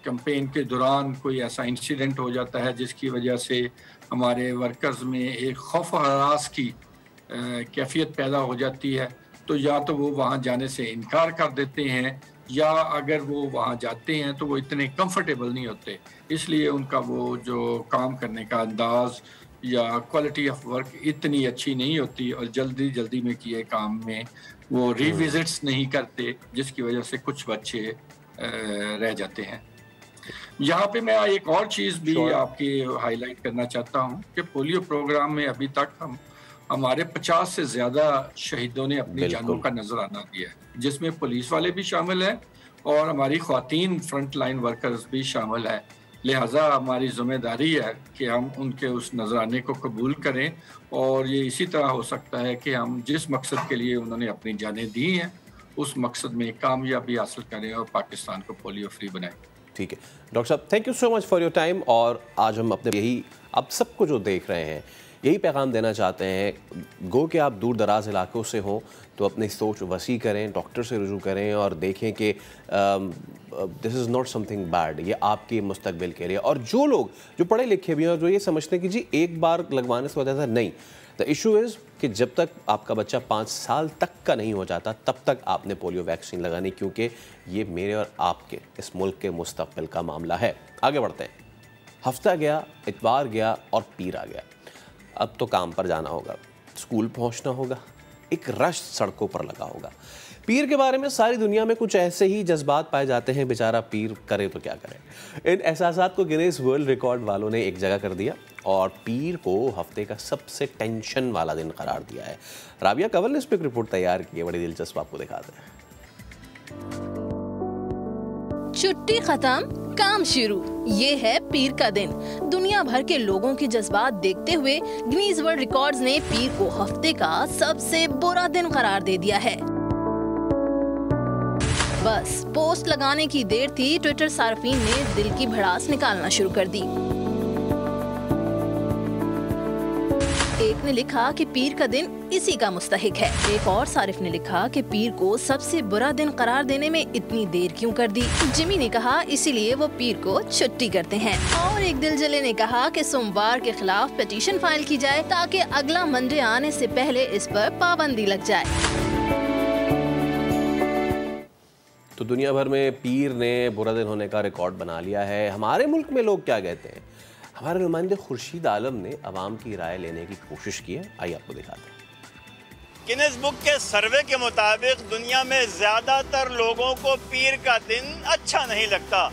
कैंपेन के दौरान कोई ऐसा इंसिडेंट हो जाता है जिसकी वजह से हमारे वर्कर्स में एक खौफ हरास की कैफियत पैदा हो जाती है। तो या तो वो वहाँ जाने से इनकार कर देते हैं या अगर वो वहाँ जाते हैं तो वो इतने कंफर्टेबल नहीं होते, इसलिए उनका वो जो काम करने का अंदाज या क्वालिटी ऑफ वर्क इतनी अच्छी नहीं होती और जल्दी जल्दी में किए काम में वो रिविजिट्स नहीं करते, जिसकी वजह से कुछ बच्चे रह जाते हैं। यहाँ पे मैं एक और चीज़ भी आपकी हाईलाइट करना चाहता हूँ कि पोलियो प्रोग्राम में अभी तक हमारे 50 से ज़्यादा शहीदों ने अपनी जानों का नजराना दिया है, जिसमें पुलिस वाले भी शामिल हैं और हमारी ख्वातीन फ्रंट लाइन वर्कर्स भी शामिल है। लिहाजा हमारी जिम्मेदारी है कि हम उनके उस नजराने को कबूल करें और ये इसी तरह हो सकता है कि हम जिस मकसद के लिए उन्होंने अपनी जानें दी हैं उस मकसद में कामयाबी हासिल करें और पाकिस्तान को पोलियो फ्री बनाएं। ठीक है डॉक्टर साहब, thank you so much for your time. और आज हम अपने यही आप सबको जो देख रहे हैं यही पैगाम देना चाहते हैं, गो कि आप दूर दराज इलाकों से हों तो अपनी सोच वसी करें, डॉक्टर से रुजू करें और देखें कि this is not something bad, ये आपके मुस्तकबिल के लिए। और जो लोग जो पढ़े लिखे भी हैं और जो ये समझते हैं कि जी एक बार लगवाने से वजह से नहीं, द इशू इज़ कि जब तक आपका बच्चा 5 साल तक का नहीं हो जाता तब तक आपने पोलियो वैक्सीन लगानी, क्योंकि ये मेरे और आपके इस मुल्क के मुस्तक़बिल का मामला है। आगे बढ़ते हैं। हफ्ता गया, इतवार गया और पीर आ गया। अब तो काम पर जाना होगा, स्कूल पहुंचना होगा, एक रश सड़कों पर लगा होगा। पीर के बारे में सारी दुनिया में कुछ ऐसे ही जज्बात पाए जाते हैं। बेचारा पीर करे तो क्या करे। इन एहसासात को गिनीज वर्ल्ड रिकॉर्ड वालों ने एक जगह कर दिया और पीर को हफ्ते का सबसे टेंशन वाला दिन करार दिया है। राबिया कंवल ने इस पर एक रिपोर्ट तैयार की है, बड़ी दिलचस्प, आपको दिखाते हैं। छुट्टी खत्म, काम शुरू, ये है पीर का दिन। दुनिया भर के लोगों के जज्बात देखते हुए गिनीज वर्ल्ड रिकॉर्ड्स ने पीर को हफ्ते का सबसे बुरा दिन करार दे दिया है। बस पोस्ट लगाने की देर थी, ट्विटर सार्फिन ने दिल की भड़ास निकालना शुरू कर दी। एक ने लिखा कि पीर का दिन इसी का मुस्तहिक है। एक और सारिफ ने लिखा कि पीर को सबसे बुरा दिन करार देने में इतनी देर क्यों कर दी। जिमी ने कहा इसीलिए वो पीर को छुट्टी करते हैं। और एक दिल जले ने कहा कि सोमवार के खिलाफ पिटीशन फाइल की जाए ताकि अगला मंडे आने से पहले इस पर पाबंदी लग जाए। तो दुनिया भर में पीर ने बुरा दिन होने का रिकॉर्ड बना लिया है। हमारे मुल्क में लोग क्या कहते हैं? हमारे नुमाइंदे खुर्शीद आलम ने अवाम की राय लेने की कोशिश की है, आइए आपको दिखाते हैं। गिनीज बुक के सर्वे के मुताबिक दुनिया में ज्यादातर लोगों को पीर का दिन अच्छा नहीं लगता।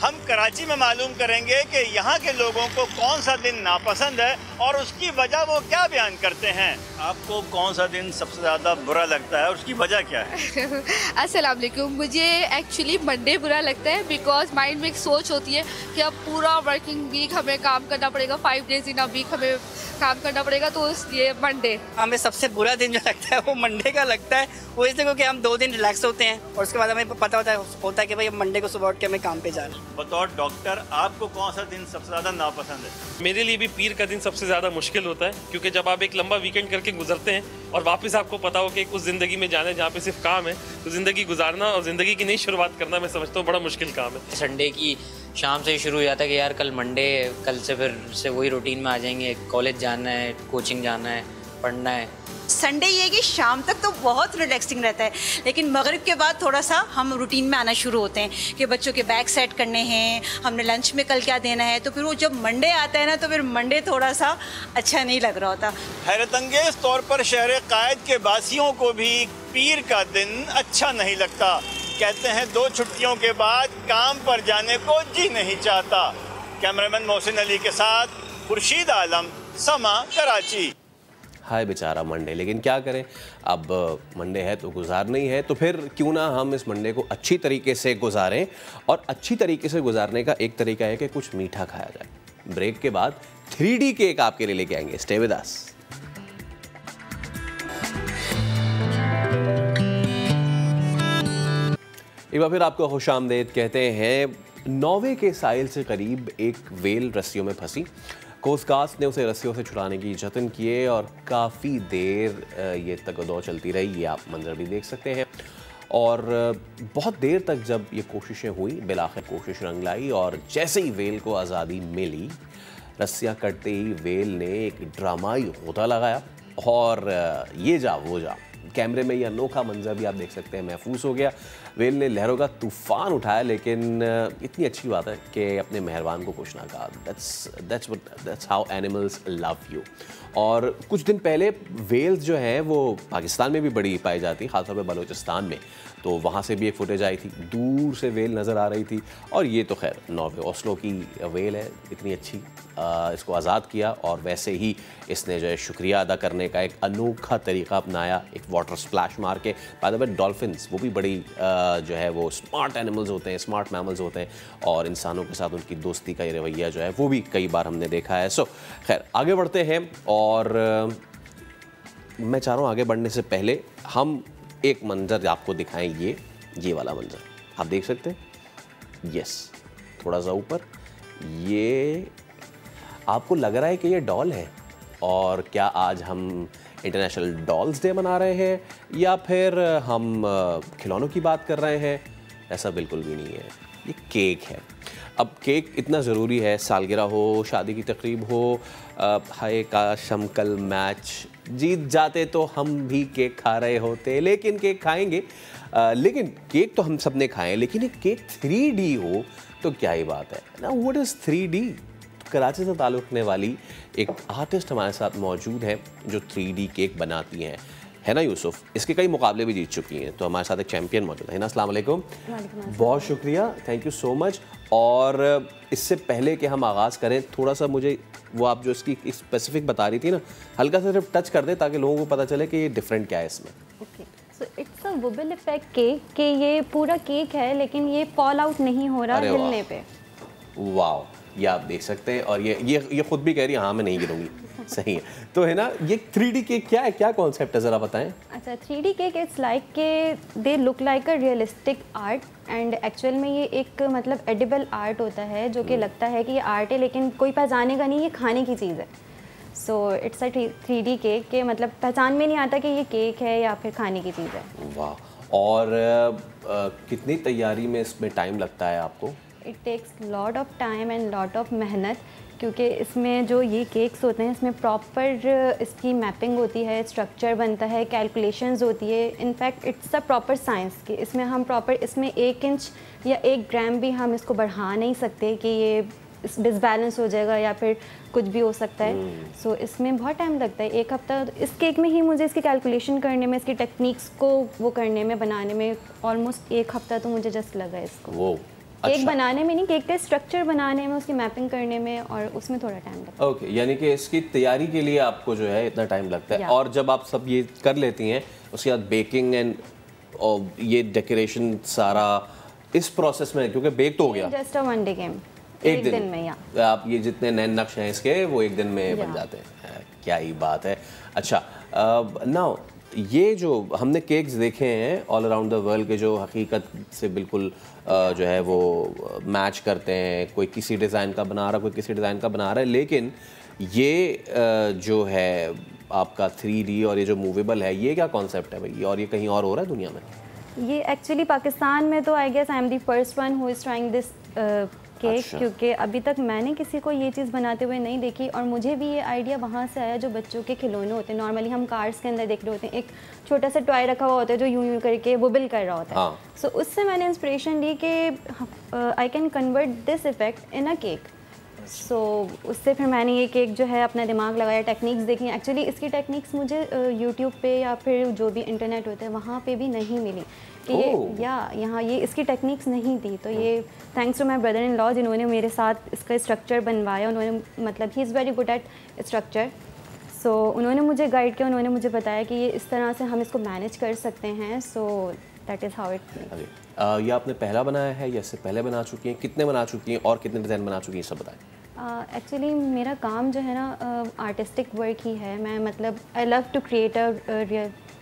हम कराची में मालूम करेंगे कि यहाँ के लोगों को कौन सा दिन नापसंद है और उसकी वजह वो क्या बयान करते हैं। आपको कौन सा दिन सबसे ज्यादा बुरा लगता है और उसकी वजह क्या है? अस्सलाम वालेकुम। मुझे एक्चुअली मंडे बुरा लगता है बिकॉज माइंड में एक सोच होती है कि अब पूरा वर्किंग वीक हमें काम करना पड़ेगा, 5 डेज इन अ वीक हमें काम करना पड़ेगा, तो इसलिए मंडे। हमें सबसे बुरा दिन जो लगता है वो मंडे का लगता है। वो इसलिए क्योंकि हम 2 दिन रिलैक्स होते हैं और उसके बाद हमें पता होता है कि भाई मंडे को सुबह उठ के हमें काम पे जाना है। बतौर डॉक्टर आपको कौन सा दिन सबसे ज्यादा नापसंद है? मेरे लिए भी पीर का दिन सबसे ज़्यादा मुश्किल होता है, क्योंकि जब आप एक लंबा वीकेंड करके गुजरते हैं और वापस आपको पता हो कि उस ज़िंदगी में जाना है जहाँ पे सिर्फ काम है, तो ज़िंदगी गुजारना और ज़िंदगी की नई शुरुआत करना मैं समझता हूँ बड़ा मुश्किल काम है। संडे की शाम से ही शुरू हो जाता है कि यार कल मंडे, कल से फिर से वही रूटीन में आ जाएंगे, कॉलेज जाना है, कोचिंग जाना है, पढ़ना है। संडे ये कि शाम तक तो बहुत रिलैक्सिंग रहता है, लेकिन मगरिब के बाद थोड़ा सा हम रूटीन में आना शुरू होते हैं कि बच्चों के बैग सेट करने हैं, हमने लंच में कल क्या देना है। तो फिर वो जब मंडे आता है ना, तो फिर मंडे थोड़ा सा अच्छा नहीं लग रहा होता। हैरतअंगेज तौर पर शहर कायद के बासियों को भी पीर का दिन अच्छा नहीं लगता। कहते हैं 2 छुट्टियों के बाद काम पर जाने को जी नहीं चाहता। कैमरामैन मोहसिन अली के साथ खुर्शीद आलम, समा, कराची। हाय बेचारा मंडे, लेकिन क्या करें, अब मंडे है तो गुजारना ही है, तो फिर क्यों ना हम इस मंडे को अच्छी तरीके से गुजारें। और अच्छी तरीके से गुजारने का एक तरीका है कि कुछ मीठा खाया जाए। ब्रेक के बाद 3D केक आपके लिए लेके आएंगे, स्टे विद अस। एक बार फिर आपको खुशामदीद कहते हैं। नॉर्वे के साहिल से करीब एक वेल रस्सियों में फंसी। कोस्ट गार्ड ने उसे रस्सियों से छुड़ाने की जतन किए और काफ़ी देर ये तगदौ चलती रही। ये आप मंजर भी देख सकते हैं। और बहुत देर तक जब ये कोशिशें हुई, बिलाखिर कोशिश रंग लाई और जैसे ही वेल को आज़ादी मिली, रस्सियाँ कटते ही वेल ने एक ड्रामाई होता लगाया और ये जा वो जा। कैमरे में ये अनोखा मंजर भी आप देख सकते हैं महफूज हो गया। वेल ने लहरों का तूफान उठाया, लेकिन इतनी अच्छी बात है कि अपने मेहरबान को कुछ ना कहा। That's how animals love you. और कुछ दिन पहले वेल्स जो हैं वो पाकिस्तान में भी बड़ी पाई जाती, खासतौर पे बलूचिस्तान में, तो वहाँ से भी एक फुटेज आई थी, दूर से वेल नज़र आ रही थी। और ये तो खैर नॉर्वे ओस्लो की वेल है, इतनी अच्छी, इसको आज़ाद किया और वैसे ही इसने जो है शुक्रिया अदा करने का एक अनोखा तरीका अपनाया, एक वाटर स्प्लैश मार के। बाय द वे डॉल्फिन्स वो भी बड़ी जो है वो स्मार्ट एनिमल्स होते हैं, स्मार्ट मैमल्स होते हैं और इंसानों के साथ उनकी दोस्ती का ये रवैया जो है वो भी कई बार हमने देखा है। सो खैर आगे बढ़ते हैं और मैं चाह रहा हूँ आगे बढ़ने से पहले हम एक मंजर आपको दिखाएं। ये वाला मंजर आप देख सकते हैं, यस, थोड़ा सा ऊपर। ये आपको लग रहा है कि ये डॉल है, और क्या आज हम इंटरनेशनल डॉल्स डे मना रहे हैं या फिर हम खिलौनों की बात कर रहे हैं? ऐसा बिल्कुल भी नहीं है, ये केक है। अब केक इतना ज़रूरी है, सालगिरह हो, शादी की तकरीब हो, हाय काश हम कल मैच जीत जाते तो हम भी केक खा रहे होते, लेकिन केक खाएंगे। लेकिन केक तो हम सब ने खाए, लेकिन एक केक 3D हो तो क्या ही बात है ना। What is 3D? कराची से ताल्लुक़ रखने वाली एक आर्टिस्ट हमारे साथ मौजूद है जो 3D केक बनाती हैं, है ना यूसुफ। इसके कई मुकाबले भी जीत चुकी हैं, तो हमारे साथ एक चैम्पियन मौजूद है ना। अस्सलाम वालेकुम। बहुत शुक्रिया, थैंक यू सो मच। और इससे पहले कि हम आगाज़ करें, थोड़ा सा मुझे वो आप जो इसकी स्पेसिफिक बता रही थी ना, हल्का सा सिर्फ टच कर दे ताकि लोगों को पता चले कि ये डिफरेंट क्या है इसमें। Okay, so it's a wobble effect cake, कि ये पूरा केक है लेकिन ये फॉल आउट नहीं हो रहा हिलने पे। वाह, ये आप देख सकते हैं। और ये खुद भी कह रही है हाँ मैं नहीं गिरूंगी। सही है। तो है ना, ये 3D केक क्या है, क्या कॉन्सेप्ट है, ज़रा बताएं। अच्छा, 3D केक इट्स लाइक के they look like a realistic art and actual में ये एक मतलब एडिबल आर्ट होता है जो कि लगता है कि ये आर्ट है लेकिन कोई पहचानेगा नहीं, ये खाने की चीज़ है। सो इट्स अ 3D केक के मतलब पहचान में नहीं आता कि ये केक है या फिर खाने की चीज़ है। वाह। और कितनी तैयारी में इसमें टाइम लगता है आपको? It takes lot of time and lot of मेहनत, क्योंकि इसमें जो ये केक्स होते हैं इसमें प्रॉपर इसकी मैपिंग होती है, स्ट्रक्चर बनता है, कैलकुलेशंस होती है। In fact it's a proper science की इसमें हम प्रॉपर इसमें 1 इंच या 1 ग्राम भी हम इसको बढ़ा नहीं सकते कि ये डिसबैलेंस हो जाएगा या फिर कुछ भी हो सकता है। सो इसमें बहुत टाइम लगता है, 1 हफ्ता इस केक में ही मुझे इसकी कैलकुलेशन करने में, इसकी टेक्निक्स को वो करने में, बनाने में ऑलमोस्ट 1 हफ्ता तो मुझे जस्ट लगा इसको। वो केक बनाने में नहीं, केक का स्ट्रक्चर बनाने में, उसकी मैपिंग करने में, और उसमें थोड़ा टाइम लगता है। ओके, यानी कि इसकी तैयारी के लिए आपको जो है इतना टाइम लगता है। और जब आप सब ये कर लेती हैं उसके बाद बेकिंग एंड ये डेकोरेशन सारा इस प्रोसेस में, क्योंकि बेक तो हो गया, जस्ट अ 1 डे गेम, एक दिन में या आप ये जितने नए नक्श हैं इसके वो 1 दिन में बन जाते हैं। क्या ही बात है। अच्छा, नाउ ये जो हमने केक्स देखे हैं ऑल अराउंड द वर्ल्ड के जो हकीकत से बिल्कुल जो है वो मैच करते हैं, कोई किसी डिज़ाइन का बना रहा है, कोई किसी डिज़ाइन का बना रहा है, लेकिन ये जो है आपका 3D और ये जो मूवेबल है, ये क्या कॉन्सेप्ट है भाई, और ये कहीं और हो रहा है दुनिया में? ये एक्चुअली पाकिस्तान में तो I guess I am the first one who is trying this cake. अच्छा। क्योंकि अभी तक मैंने किसी को ये चीज़ बनाते हुए नहीं देखी, और मुझे भी ये आइडिया वहाँ से आया जो बच्चों के खिलौने होते हैं, नॉर्मली हम कार्स के अंदर देख रहे होते हैं, एक छोटा सा टॉय रखा हुआ होता है जो यूं यूं करके वुबल कर रहा होता है। सो उससे मैंने इंस्पिरेशन ली कि I can convert this effect in a cake. So उससे फिर मैंने ये केक जो है अपना दिमाग लगाया, टेक्निक्स देखी। एक्चुअली इसकी टेक्निक्स मुझे यूट्यूब पे या फिर जो भी इंटरनेट होता है वहाँ पे भी नहीं मिली कि ये यहाँ ये इसकी टेक्निक्स नहीं थी। तो ये thanks to my brother in law जिन्होंने मेरे साथ इसका स्ट्रक्चर बनवाया। उन्होंने मतलब he is very good at structure, so उन्होंने मुझे गाइड किया, उन्होंने मुझे बताया कि ये इस तरह से हम इसको मैनेज कर सकते हैं। So that is how it. ये आपने पहला बनाया है या इससे पहले बना चुकी हैं, कितने बना चुकी हैं और कितने डिज़ाइन बना चुकी हैं, सब बताएं। एक्चुअली मेरा काम जो है ना आर्टिस्टिक वर्क ही है। मैं मतलब I love to create a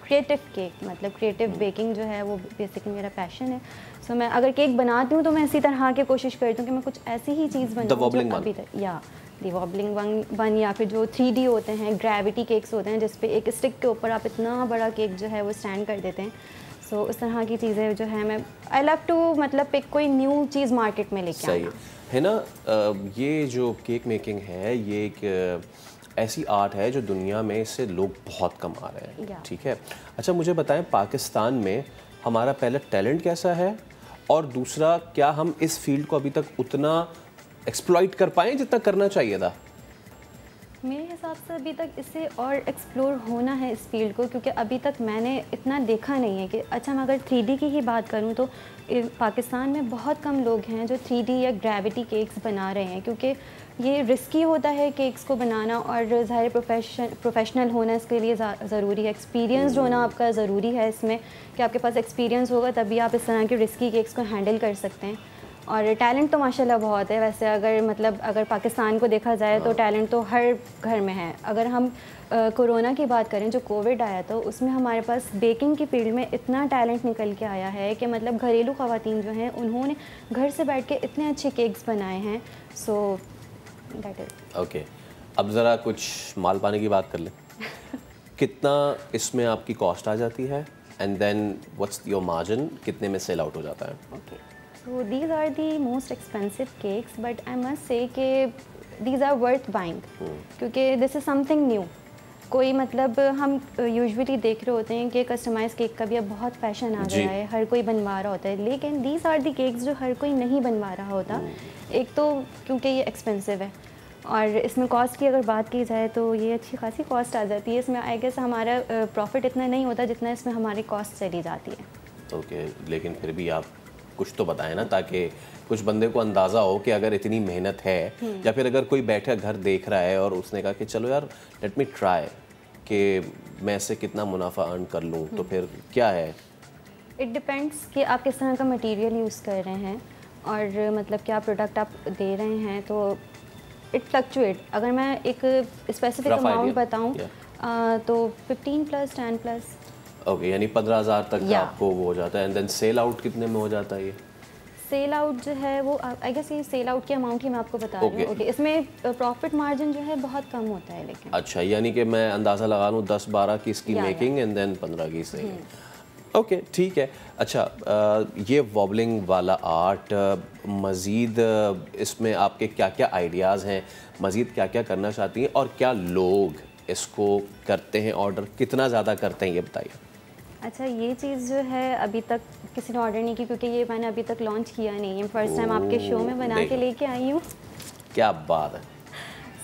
creative cake, मतलब क्रिएटिव बेकिंग जो है वो बेसिकली मेरा पैशन है। सो मैं अगर केक बनाती हूँ तो मैं इसी तरह की कोशिश करती हूँ कि मैं कुछ ऐसी ही चीज़ बनाऊँ जो अभी तक, या दी वॉबलिंग वन या फिर जो 3D होते हैं, ग्रेविटी केक्स होते हैं जिसपे एक स्टिक के ऊपर आप इतना बड़ा केक जो है वो स्टैंड कर देते हैं। सो उस तरह की चीज़ें जो है मैं आई लव टू मतलब पिक कोई न्यू चीज़ मार्केट में लेके आना है ना। ये जो केक मेकिंग है ये एक ऐसी आर्ट है जो दुनिया में इससे लोग बहुत कमा रहे हैं, ठीक है। अच्छा मुझे बताएं, पाकिस्तान में हमारा पहला टैलेंट कैसा है, और दूसरा क्या हम इस फील्ड को अभी तक उतना एक्सप्लॉइट कर पाएँ जितना करना चाहिए था? मेरे हिसाब से अभी तक इसे और एक्सप्लोर होना है इस फील्ड को, क्योंकि अभी तक मैंने इतना देखा नहीं है कि अच्छा मैं अगर 3D की ही बात करूं तो पाकिस्तान में बहुत कम लोग हैं जो 3D या ग्रेविटी केक्स बना रहे हैं, क्योंकि ये रिस्की होता है केक्स को बनाना, और ज़ाहिर प्रोफेशनल होना इसके लिए ज़रूरी है, एक्सपीरियंस होना आपका ज़रूरी है इसमें, कि आपके पास एक्सपीरियंस होगा तभी आप इस तरह के रिस्की केक्स को हैंडल कर सकते हैं। और टैलेंट तो माशाल्लाह बहुत है वैसे, अगर पाकिस्तान को देखा जाए तो टैलेंट तो हर घर में है। अगर हम कोरोना की बात करें, जो कोविड आया तो उसमें हमारे पास बेकिंग की फील्ड में इतना टैलेंट निकल के आया है कि मतलब घरेलू ख़वातीन जो हैं उन्होंने घर से बैठ के इतने अच्छे केक्स बनाए हैं। So that is okay. अब ज़रा कुछ माल पाने की बात कर लें। कितना इसमें आपकी कॉस्ट आ जाती है, and then what's your margin, कितने में सेल आउट हो जाता है? Okay, So these are the most expensive cakes, but I must say कि these are worth buying क्योंकि this is something new. कोई मतलब हम यूजुअली देख रहे होते हैं कि कस्टमाइज केक का भी अब बहुत फैशन आ गया है, हर कोई बनवा रहा होता है, लेकिन these are the cakes जो हर कोई नहीं बनवा रहा होता। एक तो क्योंकि ये एक्सपेंसिव है और इसमें कॉस्ट की अगर बात की जाए तो ये अच्छी खासी कॉस्ट आ जाती है। इसमें आई गेस हमारा प्रॉफिट इतना नहीं होता जितना इसमें हमारी कॉस्ट चली जाती है। ओके, लेकिन फिर भी आप कुछ तो बताएं ना, ताकि कुछ बंदे को अंदाज़ा हो कि अगर इतनी मेहनत है, या फिर अगर कोई बैठा घर देख रहा है और उसने कहा कि चलो यार लेट मी ट्राई कि मैं इससे कितना मुनाफा अर्न कर लूँ, तो फिर क्या है? इट डिपेंड्स कि आप किस तरह का मटेरियल यूज़ कर रहे हैं और मतलब क्या प्रोडक्ट आप दे रहे हैं, तो इट फ्लक्चुएट। अगर मैं एक स्पेसिफिक अमाउंट बताऊँ तो 15+, 10+। ओके, यानी 15,000 तक का आपको वो हो जाता है। एंड देन सेल आउट कितने में हो जाता है ये? सेल आउट जो है वो आई गेस ये सेल आउट की अमाउंट ही मैं आपको बता रही हूँ। ओके, इसमें प्रॉफिट मार्जिन जो है बहुत कम होता है लेकिन। अच्छा, यानी कि मैं अंदाज़ा लगा लूँ 10-12 की इसकी मेकिंग एंड देन 15 की सेल। ओके, ठीक है। अच्छा, ये वॉबलिंग वाला आर्ट, मज़ीद इसमें आपके क्या क्या आइडियाज़ हैं, मज़ीद क्या क्या करना चाहती हैं, और क्या लोग इसको करते हैं ऑर्डर, कितना ज़्यादा करते हैं, ये बताइए। अच्छा, ये चीज़ जो है अभी तक किसी ने ऑर्डर नहीं की क्योंकि ये मैंने अभी तक लॉन्च किया नहीं है। फर्स्ट टाइम आपके शो में बना के लेके आई हूँ। क्या बात है।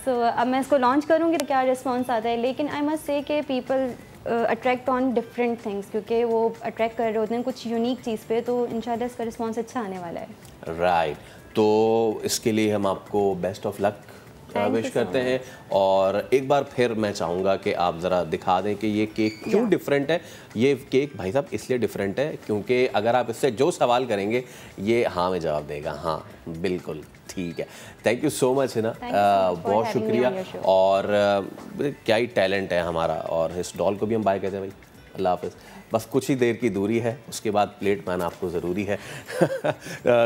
सो अब मैं इसको लॉन्च करूँगी तो क्या रिस्पॉन्स आता है, लेकिन आई मस्ट से कि people attract on different things, क्योंकि वो अट्रैक्ट कर रहे होते हैं कुछ यूनिक चीज़ पे, तो इंशाल्लाह इसका रिस्पॉन्स अच्छा आने वाला है। राइट, तो इसके लिए हम आपको बेस्ट ऑफ लक विश करते हैं। और एक बार फिर मैं चाहूँगा कि आप ज़रा दिखा दें कि ये केक क्यों डिफरेंट है। ये केक भाई साहब इसलिए डिफरेंट है क्योंकि अगर आप इससे जो सवाल करेंगे ये हाँ में जवाब देगा। हाँ, बिल्कुल ठीक है। थैंक यू सो मच है ना, बहुत शुक्रिया। और क्या ही टैलेंट है हमारा, और इस डॉल को भी हम बाय कहते हैं भाई। अल्लाह हाफ़िज़। बस कुछ ही देर की दूरी है, उसके बाद प्लेट मैन आपको ज़रूरी है।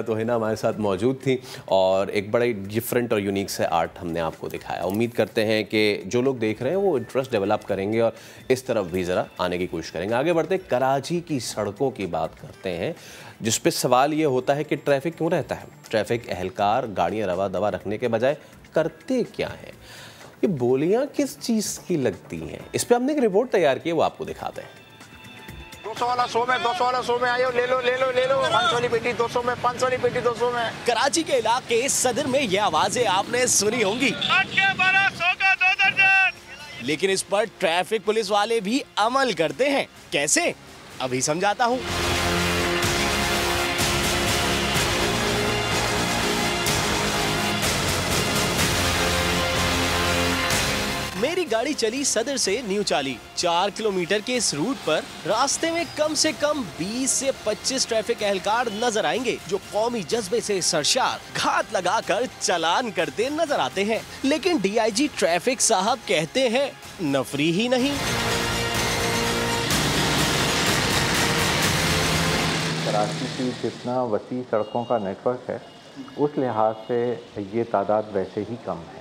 तो हिना हमारे साथ मौजूद थी और एक बड़ा ही डिफरेंट और यूनिक से आर्ट हमने आपको दिखाया। उम्मीद करते हैं कि जो लोग देख रहे हैं वो इंटरेस्ट डेवलप करेंगे और इस तरफ भी ज़रा आने की कोशिश करेंगे। आगे बढ़ते कराची की सड़कों की बात करते हैं, जिस पे सवाल ये होता है कि ट्रैफिक क्यों रहता है। ट्रैफिक एहलकार गाड़ियाँ रवा दवा रखने के बजाय करते क्या हैं, ये बोलियाँ किस चीज़ की लगती हैं, इस पर हमने एक रिपोर्ट तैयार की है, वो आपको दिखाते हैं। 200 वाला 100 में, 200 वाला 100 में, आयो ले लो ले लो ले लो। 500 वाली पेटी 200 में, 500 वाली पेटी 200 में। कराची के इलाके सदर में ये आवाजें आपने सुनी होंगी, 100 का 2 दर्जन। लेकिन इस पर ट्रैफिक पुलिस वाले भी अमल करते हैं। कैसे, अभी समझाता हूँ। मेरी गाड़ी चली सदर से न्यू चाली। 4 किलोमीटर के इस रूट पर रास्ते में कम से कम 20 से 25 ट्रैफिक एहलकार नजर आएंगे, जो कौमी जज्बे से सरशार घात लगाकर चालान करते नजर आते हैं। लेकिन डीआईजी ट्रैफिक साहब कहते हैं नफरी ही नहीं। कराची की जितना वसी सड़कों का नेटवर्क है, उस लिहाज से ये तादाद वैसे ही कम है।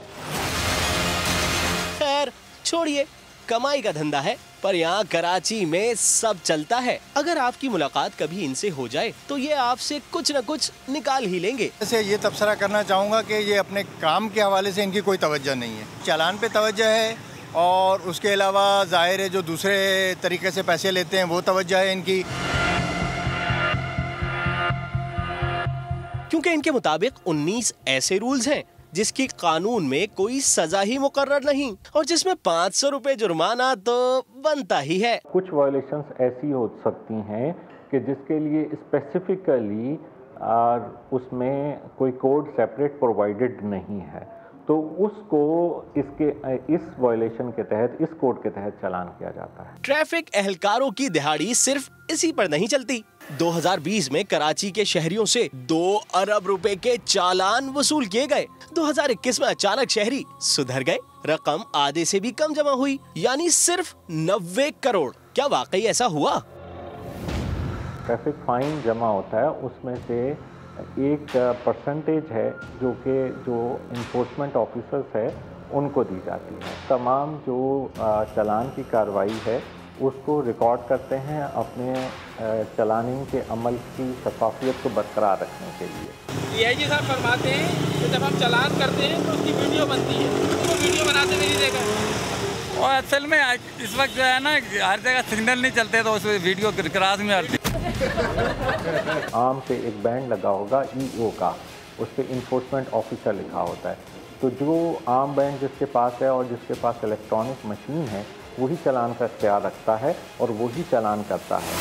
खैर छोड़िए, कमाई का धंधा है, पर यहाँ कराची में सब चलता है। अगर आपकी मुलाकात कभी इनसे हो जाए तो ये आपसे कुछ न कुछ निकाल ही लेंगे। ऐसे ये तबसरा करना चाहूँगा कि ये अपने काम के हवाले से इनकी कोई तवज्जो नहीं है। चालान पे तवज्जो है, और उसके अलावा जाहिर है जो दूसरे तरीके से पैसे लेते हैं वो तवज्जो है इनकी। क्योंकि इनके मुताबिक 19 ऐसे रूल्स हैं जिसकी कानून में कोई सजा ही मुकर्रर नहीं, और जिसमें 500 रुपए जुर्माना तो बनता ही है। कुछ वायलेशंस ऐसी हो सकती हैं कि जिसके लिए स्पेसिफिकली उसमें कोई कोड सेपरेट प्रोवाइडेड नहीं है, तो उसको इस वायलेशन के तहत, इस कोड के तहत चालान किया जाता है। ट्रैफिक एहलकारों की दिहाड़ी सिर्फ इसी पर नहीं चलती। 2020 में कराची के शहरियों से 2 अरब रुपए के चालान वसूल किए गए। 2021 में अचानक शहरी सुधर गए, रकम आधे से भी कम जमा हुई, यानी सिर्फ 90 करोड़। क्या वाकई ऐसा हुआ? ट्रैफिक फाइन जमा होता है, उसमें से एक परसेंटेज है जो इन्फोर्समेंट ऑफिसर्स है उनको दी जाती है। तमाम जो चालान की कार्रवाई है उसको रिकॉर्ड करते हैं अपने चलानी के अमल की शफाफियत को बरकरार रखने के लिए। DIG साहब फरमाते हैं कि जब हम चालान करते हैं तो उसकी वीडियो बनती है, तो वीडियो बनाते हुए नहीं देखा। और असल में इस वक्त जो है ना हर जगह सिग्नल नहीं चलते तो उस वीडियो क्रॉस में आती। आम पे एक बैंड लगा होगा EO का, उस पर इन्फोर्समेंट ऑफिसर लिखा होता है। तो जो आम बैंड जिसके पास है और जिसके पास इलेक्ट्रॉनिक मशीन है वही चालान का इख्तियार रखता है और वही चालान करता है।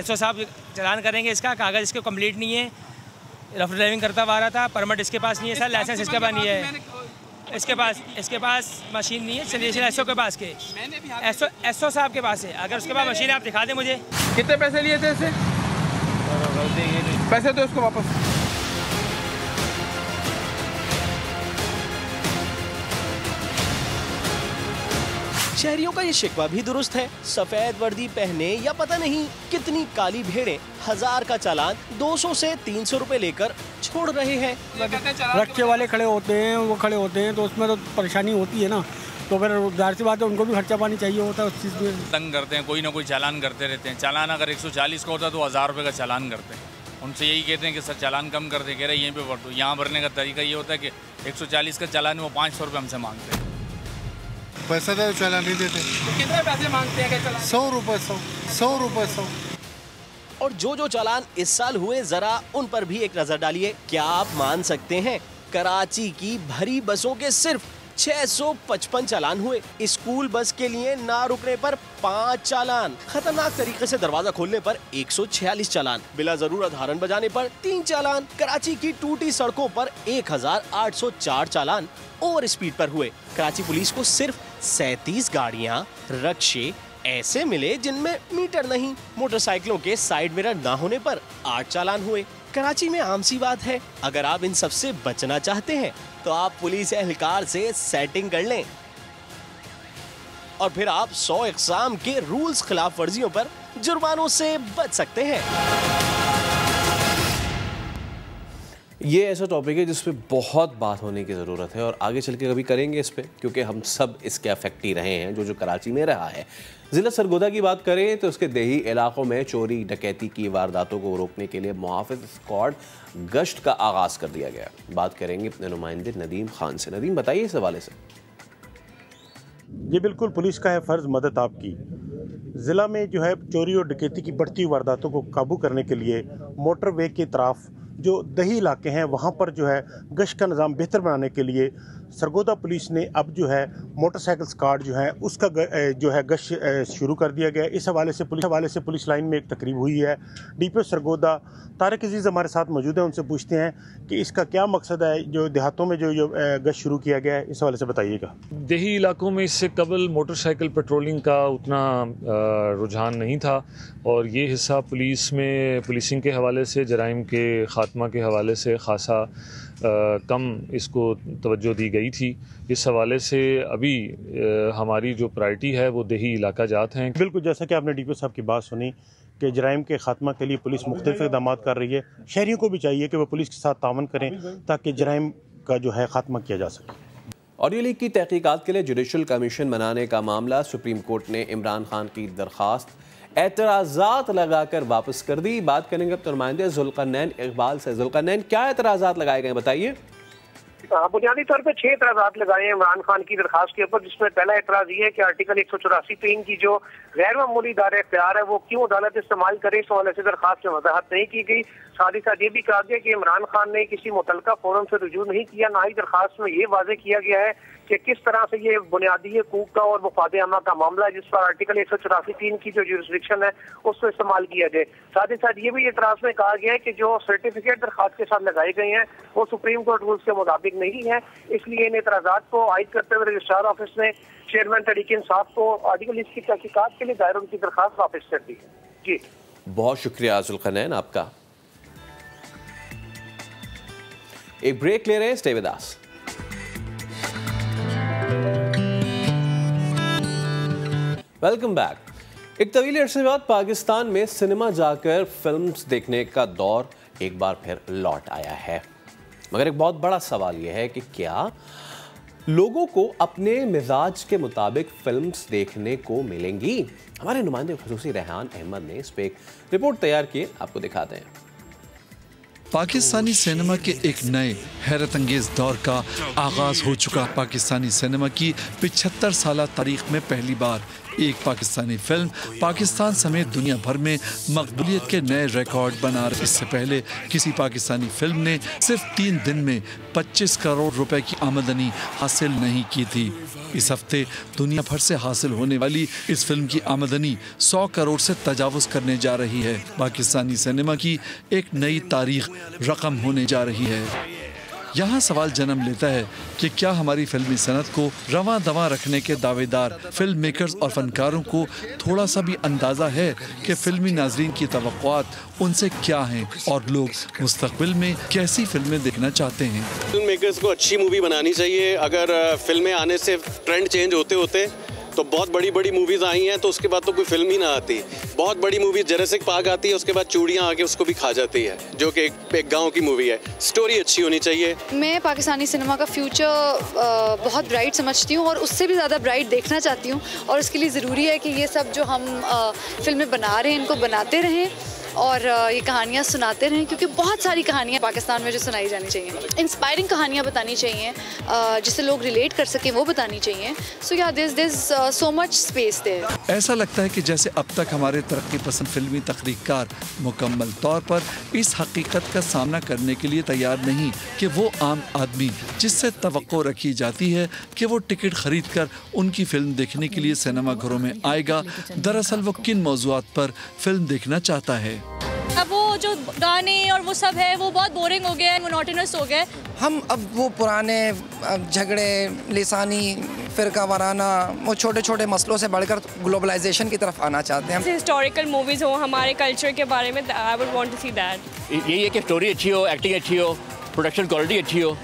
SO साहब चालान करेंगे, इसका कागज़ इसके कंप्लीट नहीं है, रफ ड्राइविंग करता हुआ रहा था, परमिट इसके पास नहीं है सर, लाइसेंस इसके पास नहीं है, इसके पास मशीन नहीं है, चलिए SO के पास के SO साहब के पास है। अगर उसके पास मशीन है आप दिखा दें मुझे। कितने पैसे लिए थे इससे? पैसे तो उसको वापस। शहरियों का ये शिकवा भी दुरुस्त है। सफेद वर्दी पहने या पता नहीं कितनी काली भेड़ें 1000 का चालान 200 से 300 रुपए लेकर छोड़ रहे हैं। रक्शे वाले खड़े होते हैं, वो खड़े होते हैं तो उसमें तो परेशानी होती है ना, तो फिर जाहिर सी बात है उनको भी खर्चा पानी चाहिए होता है उस चीज़ में। तंग करते हैं, कोई ना कोई चालान करते रहते हैं। चालान अगर 140 का होता तो 1000 रुपये का चालान करते हैं। उनसे यही कहते हैं कि सर चालान कम कर दे, कह रहे यहीं पे भर दो। यहाँ भरने का तरीका ये होता है कि 140 का चालान वो 500 रुपये हमसे मांगते हैं। पैसा तो चालान नहीं देते। तो कितने पैसे मांगते हैं? 100 रुपये 100 रुपये 100। और जो चालान इस साल हुए जरा उन पर भी एक नजर डालिए। क्या आप मान सकते हैं कराची की भरी बसों के सिर्फ 655 चालान हुए। स्कूल बस के लिए ना रुकने पर 5 चालान, खतरनाक तरीके से दरवाजा खोलने पर 146 चालान, बिला जरूरत हॉर्न बजाने पर 3 चालान। कराची की टूटी सड़कों पर 1804 चालान ओवर स्पीड पर हुए। कराची पुलिस को सिर्फ 37 गाड़ियां, रक्शे ऐसे मिले जिनमें मीटर नहीं। मोटरसाइकिलों के साइड मिरर ना होने पर 8 चालान हुए। कराची में आम सी बात है, अगर आप इन सब से बचना चाहते हैं तो आप पुलिस एहलकार से सेटिंग कर लें और फिर आप 100 इक़साम के रूल्स खिलाफ वर्जियों पर जुर्मानों से बच सकते हैं। ये ऐसा टॉपिक है जिस पे बहुत बात होने की ज़रूरत है और आगे चल के कभी करेंगे इस पे, क्योंकि हम सब इसके अफेक्ट ही रहे हैं जो कराची में रहा है। ज़िला सरगोदा की बात करें तो उसके देही इलाकों में चोरी डकैती की वारदातों को रोकने के लिए मुहाफ़िज़ स्क्वाड गश्त का आगाज़ कर दिया गया। बात करेंगे अपने नुमाइंदे नदीम खान से। नदीम, बताइए इस हवाले से। ये बिल्कुल पुलिस का है फ़र्ज़ मदद आपकी। ज़िला में जो है चोरी और डकैती की बढ़ती हुई वारदातों को काबू करने के लिए मोटरवे की तरफ जो दही इलाके हैं वहाँ पर जो है गश्त का निज़ाम बेहतर बनाने के लिए सरगोदा पुलिस ने अब जो है मोटरसाइकिल स्क्वाड जो है उसका जो है गश्त शुरू कर दिया गया। इस हवाले से पुलिस लाइन में एक तकरीब हुई है। DPO सरगोदा तारिक अजीज़ हमारे साथ मौजूद हैं, उनसे पूछते हैं कि इसका क्या मकसद है जो देहातों में जो गश्त शुरू किया गया है, इस हवाले से बताइएगा। देही इलाकों में इससे कबल मोटरसाइकिल पेट्रोलिंग का उतना रुझान नहीं था और ये हिस्सा पुलिस में पुलिसिंग के हवाले से, जराइम के खात्मा के हवाले से खासा कम इसको तवज्जो दी गई थी। इस हवाले से अभी हमारी जो प्रायोरिटी है वो देही इलाका जात हैं। बिल्कुल, जैसा कि आपने DPO साहब की बात सुनी कि जराइम के खात्मा के लिए पुलिस मुख्तलिफ इक़दाम कर रही है। शहरियों को भी चाहिए कि वो पुलिस के साथ तावन करें ताकि जराइम का जो है खात्मा किया जा सके। ऑडियो लीक की तहकीकात के लिए जुडिशल कमीशन बनाने का मामला सुप्रीम कोर्ट ने इमरान खान की दरख्वास्त एतराज़ात लगाकर वापस कर दी। बात करेंगे अब नुमाइंदे ज़ुल्क़रनैन इकबाल से। ज़ुल्क़रनैन, क्या एतराज़ात लगाए गए, बताइए। बुनियादी तौर पर 6 एतराज़ात लगाए हैं इमरान खान की दरखास्त के ऊपर, जिसमें पहला एतराज़ ये है कि आर्टिकल 184(3) की जो गैर मामूली दायरे इख्तियार है वो क्यों अदालत इस्तेमाल करे। इस हवाले से दरखास्त में वजाहत नहीं की गई। साथ ही साथ ये भी कहा गया कि इमरान खान ने किसी मुतलका फोरम से रुजू नहीं किया। ना ही दरखास्त में ये वाज़े किया गया है कि किस तरह से ये बुनियादी हकूक का और मुफादे अमा का मामला है जिस पर आर्टिकल 184(3) की जो जुरिस्डिक्शन है उसको इस्तेमाल किया जाए। साथ ही साथ ये भी एतराज़ में कहा गया है कि जो सर्टिफिकेट दरखास्त के साथ लगाए गए हैं वो सुप्रीम कोर्ट रूल्स के मुताबिक नहीं है। इसलिए इन एतराज़ात को आयद करते हुए रजिस्ट्रार ऑफिस ने चेयरमैन तहरीक इंसाफ को आर्टिकल इसकी तहकीकात के लिए दायर उनकी दरखास्त वापस कर दी है। जी, बहुत शुक्रिया ज़ुल्क़रनैन आपका। एक ब्रेक ले रहे हैं, stay with us. Welcome back. एक तवील अरसे बाद पाकिस्तान में सिनेमा जाकर फिल्म्स देखने का दौर एक बार फिर लौट आया है, मगर एक बहुत बड़ा सवाल यह है कि क्या लोगों को अपने मिजाज के मुताबिक फिल्म्स देखने को मिलेंगी? हमारे नुमाइंदे खसूसी रेहान अहमद ने इस पे एक रिपोर्ट तैयार की है, आपको दिखाते हैं। पाकिस्तानी सिनेमा के एक नए हैरत अंगेज दौर का आगाज हो चुका। पाकिस्तानी सिनेमा की 75 साल तारीख में पहली बार एक पाकिस्तानी फिल्म पाकिस्तान समेत दुनिया भर में मकबूलियत के नए रिकॉर्ड बना रही। इससे पहले किसी पाकिस्तानी फिल्म ने सिर्फ 3 दिन में 25 करोड़ रुपए की आमदनी हासिल नहीं की थी। इस हफ्ते दुनिया भर से हासिल होने वाली इस फिल्म की आमदनी 100 करोड़ से तजावुज करने जा रही है। पाकिस्तानी सिनेमा की एक नई तारीख रकम होने जा रही है। यहाँ सवाल जन्म लेता है कि क्या हमारी फिल्मी सनत को रवां दवां रखने के दावेदार फिल्म मेकर्स और फनकारों को थोड़ा सा भी अंदाज़ा है कि फिल्मी नाजरीन की तवक्कुआत उनसे क्या हैं और लोग मुस्तकबिल में कैसी फिल्में देखना चाहते हैं। फिल्म मेकर्स को अच्छी मूवी बनानी चाहिए। अगर फिल्में आने से ट्रेंड चेंज होते होते तो बहुत बड़ी बड़ी मूवीज़ आई हैं तो उसके बाद तो कोई फिल्म ही ना आती। बहुत बड़ी मूवी जुरासिक पार्क आती है, उसके बाद चूड़ियाँ आके उसको भी खा जाती है, जो कि एक गांव की मूवी है। स्टोरी अच्छी होनी चाहिए। मैं पाकिस्तानी सिनेमा का फ्यूचर बहुत ब्राइट समझती हूँ और उससे भी ज़्यादा ब्राइट देखना चाहती हूँ, और इसके लिए ज़रूरी है कि ये सब जो हम फिल्में बना रहे हैं इनको बनाते रहें और ये कहानियाँ सुनाते रहें, क्योंकि बहुत सारी कहानियाँ पाकिस्तान में जो सुनाई जानी चाहिए। इंस्पायरिंग कहानियाँ बतानी चाहिए जिससे लोग रिलेट कर सकें, वो बतानी चाहिए। सो या this so much space there. ऐसा लगता है कि जैसे अब तक हमारे तरक्की पसंद फिल्मी तख्रीकार मुकम्मल तौर पर इस हकीकत का सामना करने के लिए तैयार नहीं कि वो आम आदमी जिससे तवक्को रखी जाती है कि वो टिकट खरीद कर उनकी फिल्म देखने के लिए सिनेमा घरों में आएगा, दरअसल वो किन मौज़ूआत पर फिल्म देखना चाहता है। अब वो जो गाने और वो सब है वो बहुत बोरिंग हो गया है, मोनोटोनस हो गया है। हम अब वो पुराने झगड़े, लिसानी, फ़िरका वाराना, वो छोटे छोटे मसलों से बढ़कर ग्लोबलाइजेशन की तरफ आना चाहते हैं। हिस्टोरिकल मूवीज़ हो हमारे कल्चर के बारे में, I would want to see that. यही है कि स्टोरी अच्छी हो, एक्टिंग अच्छी हो, प्रोडक्शन क्वालिटी अच्छी हो,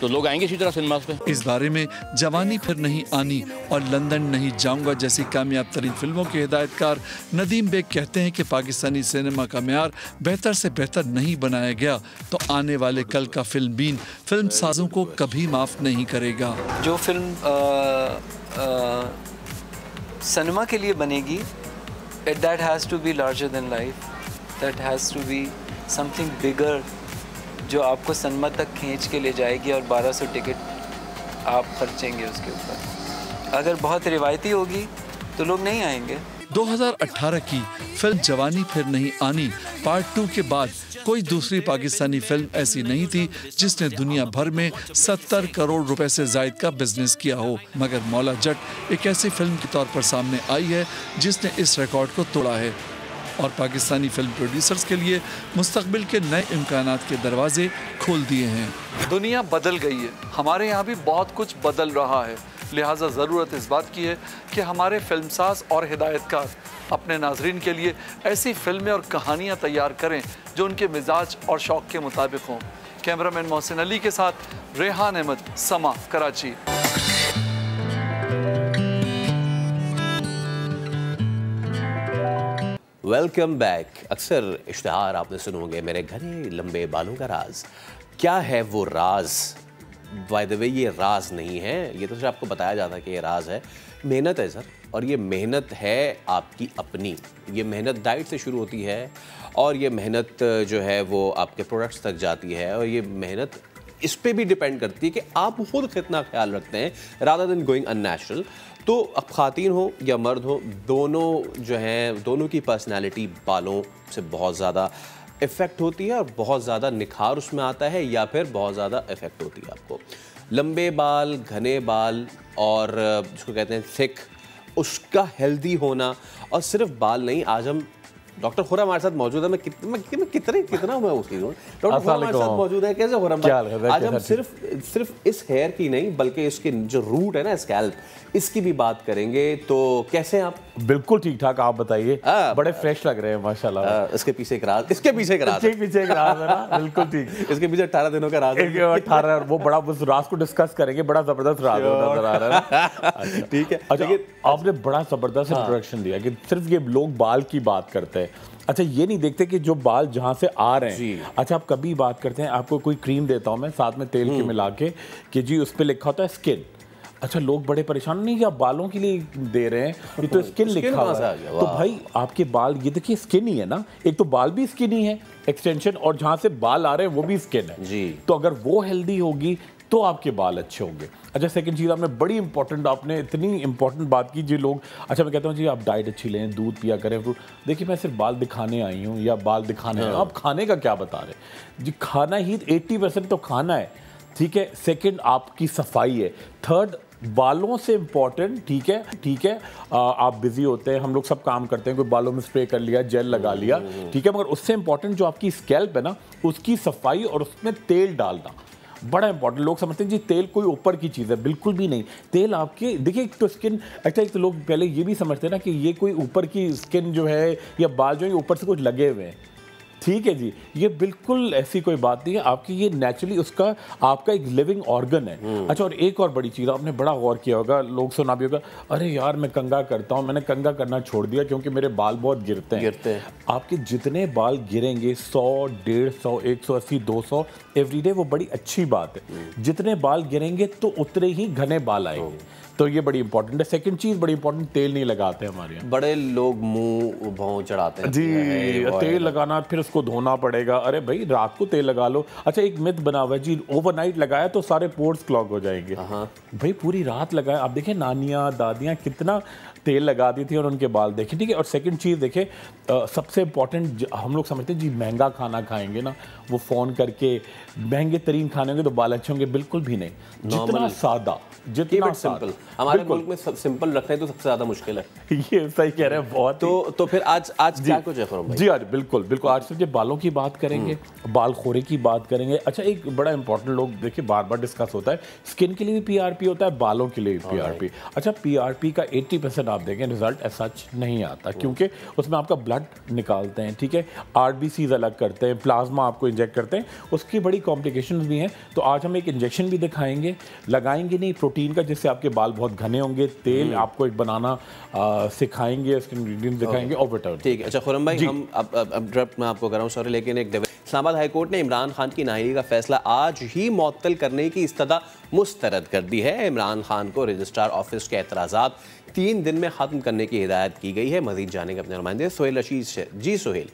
तो लोग आएंगे इसी तरह सिनेमास पे। इस बारे में जवानी फिर नहीं आनी और लंदन नहीं जाऊंगा जैसी कामयाब तरीन फिल्मों के हिदायतकार नदीम बेग कहते हैं कि पाकिस्तानी सिनेमा का मेयार बेहतर से बेहतर नहीं बनाया गया तो आने वाले कल का फिल्म बीन फिल्म साजों को कभी माफ़ नहीं करेगा। जो फिल्म सिनेमा के लिए बनेगी, that has to be larger than life, that has to be something bigger, जो आपको सिनेमा तक खींच के ले जाएगी और 1200 टिकट आप खर्चेंगे उसके ऊपर। अगर बहुत रिवायती होगी तो लोग नहीं आएंगे। 2018 की फिल्म जवानी फिर नहीं आनी पार्ट 2 के बाद कोई दूसरी पाकिस्तानी फिल्म ऐसी नहीं थी जिसने दुनिया भर में 70 करोड़ रुपए से जायद का बिजनेस किया हो, मगर मौला जट एक ऐसी फिल्म के तौर पर सामने आई है जिसने इस रिकॉर्ड को तोड़ा है और पाकिस्तानी फिल्म प्रोड्यूसर्स के लिए मुस्तकबिल के नए इम्कानात के दरवाजे खोल दिए हैं। दुनिया बदल गई है, हमारे यहाँ भी बहुत कुछ बदल रहा है, लिहाजा ज़रूरत इस बात की है कि हमारे फिल्मसाज और हिदायतकार अपने नाजरीन के लिए ऐसी फिल्में और कहानियाँ तैयार करें जो उनके मिजाज और शौक़ के मुताबिक हों। कैमरामैन मोहसिन अली के साथ रेहान अहमद, समा, कराची। Welcome back. अक्सर इश्तिहार आपने सुने होंगे, मेरे घने लंबे बालों का राज। क्या है वो राज? बाय द वे ये राज नहीं है, ये तो सिर्फ आपको बताया जाता है कि ये राज है। मेहनत है सर, और ये मेहनत है आपकी अपनी। ये मेहनत डाइट से शुरू होती है और ये मेहनत जो है वो आपके प्रोडक्ट्स तक जाती है, और ये मेहनत इस पे भी डिपेंड करती है कि आप खुद कितना ख्याल रखते हैं रादर देन गोइंग अननेचुरल। तो अब ख़ातीन हो या मर्द हो, दोनों जो हैं, दोनों की पर्सनैलिटी बालों से बहुत ज़्यादा इफ़ेक्ट होती है और बहुत ज़्यादा निखार उसमें आता है, या फिर बहुत ज़्यादा इफ़ेक्ट होती है आपको। लंबे बाल, घने बाल और जिसको कहते हैं थिक, उसका हेल्दी होना। और सिर्फ बाल नहीं, आज हम डॉक्टर खुर्रम हमारे साथ मौजूद है। मैं कितना मैं उसकी डॉक्टर खुर्रम हमारे साथ मौजूद है। कैसे खुर्रम भाई? आज हम सिर्फ इस हेयर की नहीं बल्कि इसके जो रूट है ना, स्कैल्प, इसकी भी बात करेंगे। तो कैसे हैं आप? बिल्कुल ठीक ठाक, आप बताइए। बड़े फ्रेश लग रहे हैं माशाल्लाह। इसके पीछे एक राज है ना। बिल्कुल ठीक, इसके पीछे 18 दिनों का राज है। 18, वो बड़ा उस राज को डिस्कस करेंगे, बड़ा जबरदस्त राज नजर आ रहा है। ठीक है। अच्छा, आपने बड़ा जबरदस्त इंट्रोडक्शन दिया कि सिर्फ ये लोग बाल की बात करते हैं, है। अच्छा ये नहीं देखते कि जो बाल जहाँ से आ रहे हैं, अच्छा आप कभी बात करते हैं, आपको कोई क्रीम देता हूँ मैं साथ में तेल के मिला के कि जी उस पर लिखा होता है स्किन, अच्छा लोग बड़े परेशान, नहीं आप बालों के लिए दे रहे हैं, ये तो स्किन लिखा हुआ है। तो भाई आपके बाल ये देखिए स्किन ही है ना, एक तो बाल भी स्किन ही है एक्सटेंशन, और जहाँ से बाल आ रहे हैं वो भी स्किन है जी। तो अगर वो हेल्दी होगी तो आपके बाल अच्छे होंगे। अच्छा सेकंड चीज़ आपने बड़ी इंपॉर्टेंट, आपने इतनी इंपॉर्टेंट बात की जी लोग, अच्छा मैं कहता हूँ जी आप डाइट अच्छी लें, दूध पिया करें, फ्रूट, देखिए मैं सिर्फ बाल दिखाने आई हूँ या बाल दिखाने हैं, आप खाने का क्या बता रहे जी, खाना ही 80% तो खाना है, ठीक है। सेकंड आपकी सफाई है, थर्ड बालों से इम्पॉर्टेंट, ठीक है आप बिजी होते हैं, हम लोग सब काम करते हैं, कोई बालों में स्प्रे कर लिया, जेल लगा लिया, ठीक है, मगर उससे इम्पॉर्टेंट जो आपकी स्कैल्प है ना, उसकी सफाई और उसमें तेल डालना बड़ा इंपॉर्टेंट। लोग समझते हैं जी तेल कोई ऊपर की चीज़ है, बिल्कुल भी नहीं। तेल आपके देखिए एक तो स्किन, अच्छा एक तो लोग पहले ये भी समझते हैं ना कि ये कोई ऊपर की स्किन जो है या बाल जो है ऊपर से कुछ लगे हुए हैं, ठीक है जी, ये बिल्कुल ऐसी कोई बात नहीं है, आपकी ये नेचुरली उसका आपका एक लिविंग ऑर्गन है। अच्छा और एक और बड़ी चीज़ आपने बड़ा गौर किया होगा, लोग सुना भी होगा, अरे यार मैं कंघा करता हूँ, मैंने कंघा करना छोड़ दिया क्योंकि मेरे बाल बहुत गिरते हैं। आपके जितने बाल गिरेंगे 100, 150, 180, 200 एवरीडे, वो बड़ी अच्छी बात है। जितने बाल गिरेंगे तो उतने ही घने बाल आएंगे, तो ये बड़ी इंपॉर्टेंट है। सेकंड चीज़ बड़ी इंपॉर्टेंट, तेल नहीं लगाते हमारे यहाँ, बड़े लोग मुंह भौं चढ़ाते हैं जी, तेल लगाना फिर उसको धोना पड़ेगा, अरे भाई रात को तेल लगा लो। अच्छा एक मिथ बना हुआ है जी, ओवरनाइट लगाया तो सारे पोर्स क्लॉग हो जाएंगे, भाई पूरी रात लगाया। आप देखें नानियाँ दादियाँ कितना तेल लगा दी थी और उनके बाल देखे, ठीक है। और सेकंड चीज़ देखें, सबसे इंपॉर्टेंट हम लोग समझते हैं जी महंगा खाना खाएंगे ना, वो फ़ोन करके महंगे तरीन खाने होंगे तो बाल अच्छे होंगे, बिल्कुल भी नहीं। जितना सादा, जितना सिंपल, हमारे मुल्क में सब सिंपल रखना है तो सबसे ज़्यादा मुश्किल है। ये सही कह रहे हैं बहुत। तो फिर आज क्या कुछ है खुरम भाई? जी आज बिल्कुल आज सिर्फ बालों की बात करेंगे, बाल खोरे की बात करेंगे। अच्छा एक बड़ा इंपॉर्टेंट, लोग देखिए बार बार डिस्कस होता है, स्किन के लिए भी PRP होता है, बालों के लिए भी PRP। अच्छा PRP का 80% आप देखें रिजल्ट ऐसा सच नहीं आता, क्योंकि उसमें आपका ब्लड निकालते हैं, ठीक है, RBCs अलग करते हैं, प्लाज्मा आपको इंजेक्ट करते हैं, उसकी बड़ी कॉम्प्लिकेशंस भी हैं। तो आज हम एक इंजेक्शन भी दिखाएंगे, लगाएंगे नहीं, प्रोटीन का, जिससे आपके बाल बहुत घने होंगे। तेल आपको एक बनाना सिखाएंगे, उसके इंग्रेडिएंट्स दिखाएंगे और विटामिन। ठीक है। अच्छा खुरम भाई, हम अब ड्रप मैं आपको कर रहा हूँ सॉरी, लेकिन एक इस्लामाबाद हाईकोर्ट ने इमरान खान की नाअहली का फैसला आज ही मुअत्तल करने की इस्तदा मुस्तरद कर दी है। इमरान खान को रजिस्ट्रार ऑफिस के एतराज़ात 3 दिन में ख़त्म करने की हिदायत की गई है। मज़ीद जानेंगे अपने नुमाइंदे सोहेल रशीद से। जी सोहेल।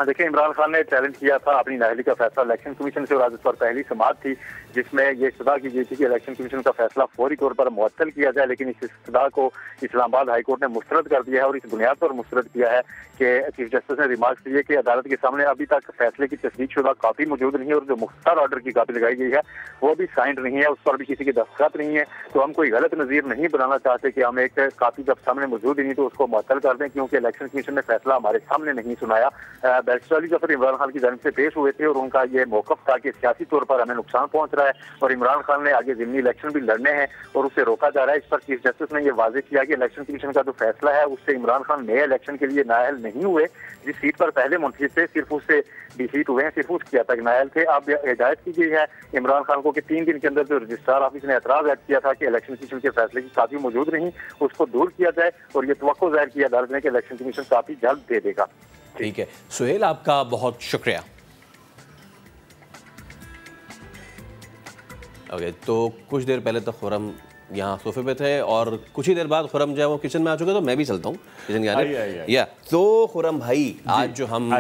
देखिए इमरान खान ने चैलेंज किया था अपनी नाअहली का फैसला इलेक्शन कमीशन से, और आज इस पर पहली समाअत थी जिसमें ये इस्तदा की गई थी कि इलेक्शन कमीशन का फैसला फौरी तौर पर मुअत्तल किया जाए, लेकिन इस इस्तदा को इस्लामाबाद हाईकोर्ट ने मुस्तरद कर दिया है। और इस बुनियाद पर मुस्तरद किया है कि चीफ जस्टिस ने रिमार्क किए कि अदालत के सामने अभी तक फैसले की तस्दीकशुदा कापी मौजूद नहीं है, और जो मुख्तार ऑर्डर की कापी लगाई गई है वो भी साइंड नहीं है, उस पर भी किसी की दस्तखत नहीं है। तो हम कोई गलत नज़ीर नहीं बनाना चाहते कि हम एक कापी जब सामने मौजूद ही नहीं तो उसको मुअत्तल कर दें, क्योंकि इलेक्शन कमीशन ने फैसला हमारे सामने नहीं सुनाया। बैरिस्टर अली जफर इमरान खान की जानिब से पेश हुए थे और उनका ये मौक़िफ़ था कि सियासी तौर पर हमें नुकसान पहुंच रहा है और इमरान खान ने आगे ज़िमनी इलेक्शन भी लड़ने हैं और उसे रोका जा रहा है। इस पर चीफ जस्टिस ने यह वाज़ेह किया कि इलेक्शन कमीशन का जो फैसला है उससे इमरान खान नए इलेक्शन के लिए नाअहल नहीं हुए। जिस सीट पर पहले मुंतखब थे सिर्फ उससे डिफीट हुए हैं, सिर्फ उसकी हद तक नाअहल थे। अब हिदायत की गई है इमरान खान को कि 3 दिन के अंदर जो रजिस्ट्रार ऑफिस ने एतराज़ ऐड किया था कि इलेक्शन कमीशन के फैसले की कापी मौजूद नहीं, उसको दूर किया जाए, और ये तवक्को ज़ाहिर की अदालत ने कि इलेक्शन कमीशन कापी जल्द दे देगा। ठीक है सुहेल, आपका बहुत शुक्रिया। ओके, तो कुछ देर पहले तो खुरम यहाँ सोफे पे थे और कुछ ही देर बाद खुरम जो है वो किचन में आ चुके, तो मैं भी चलता हूँ किचन के आने। या तो खुरम भाई आज जो हम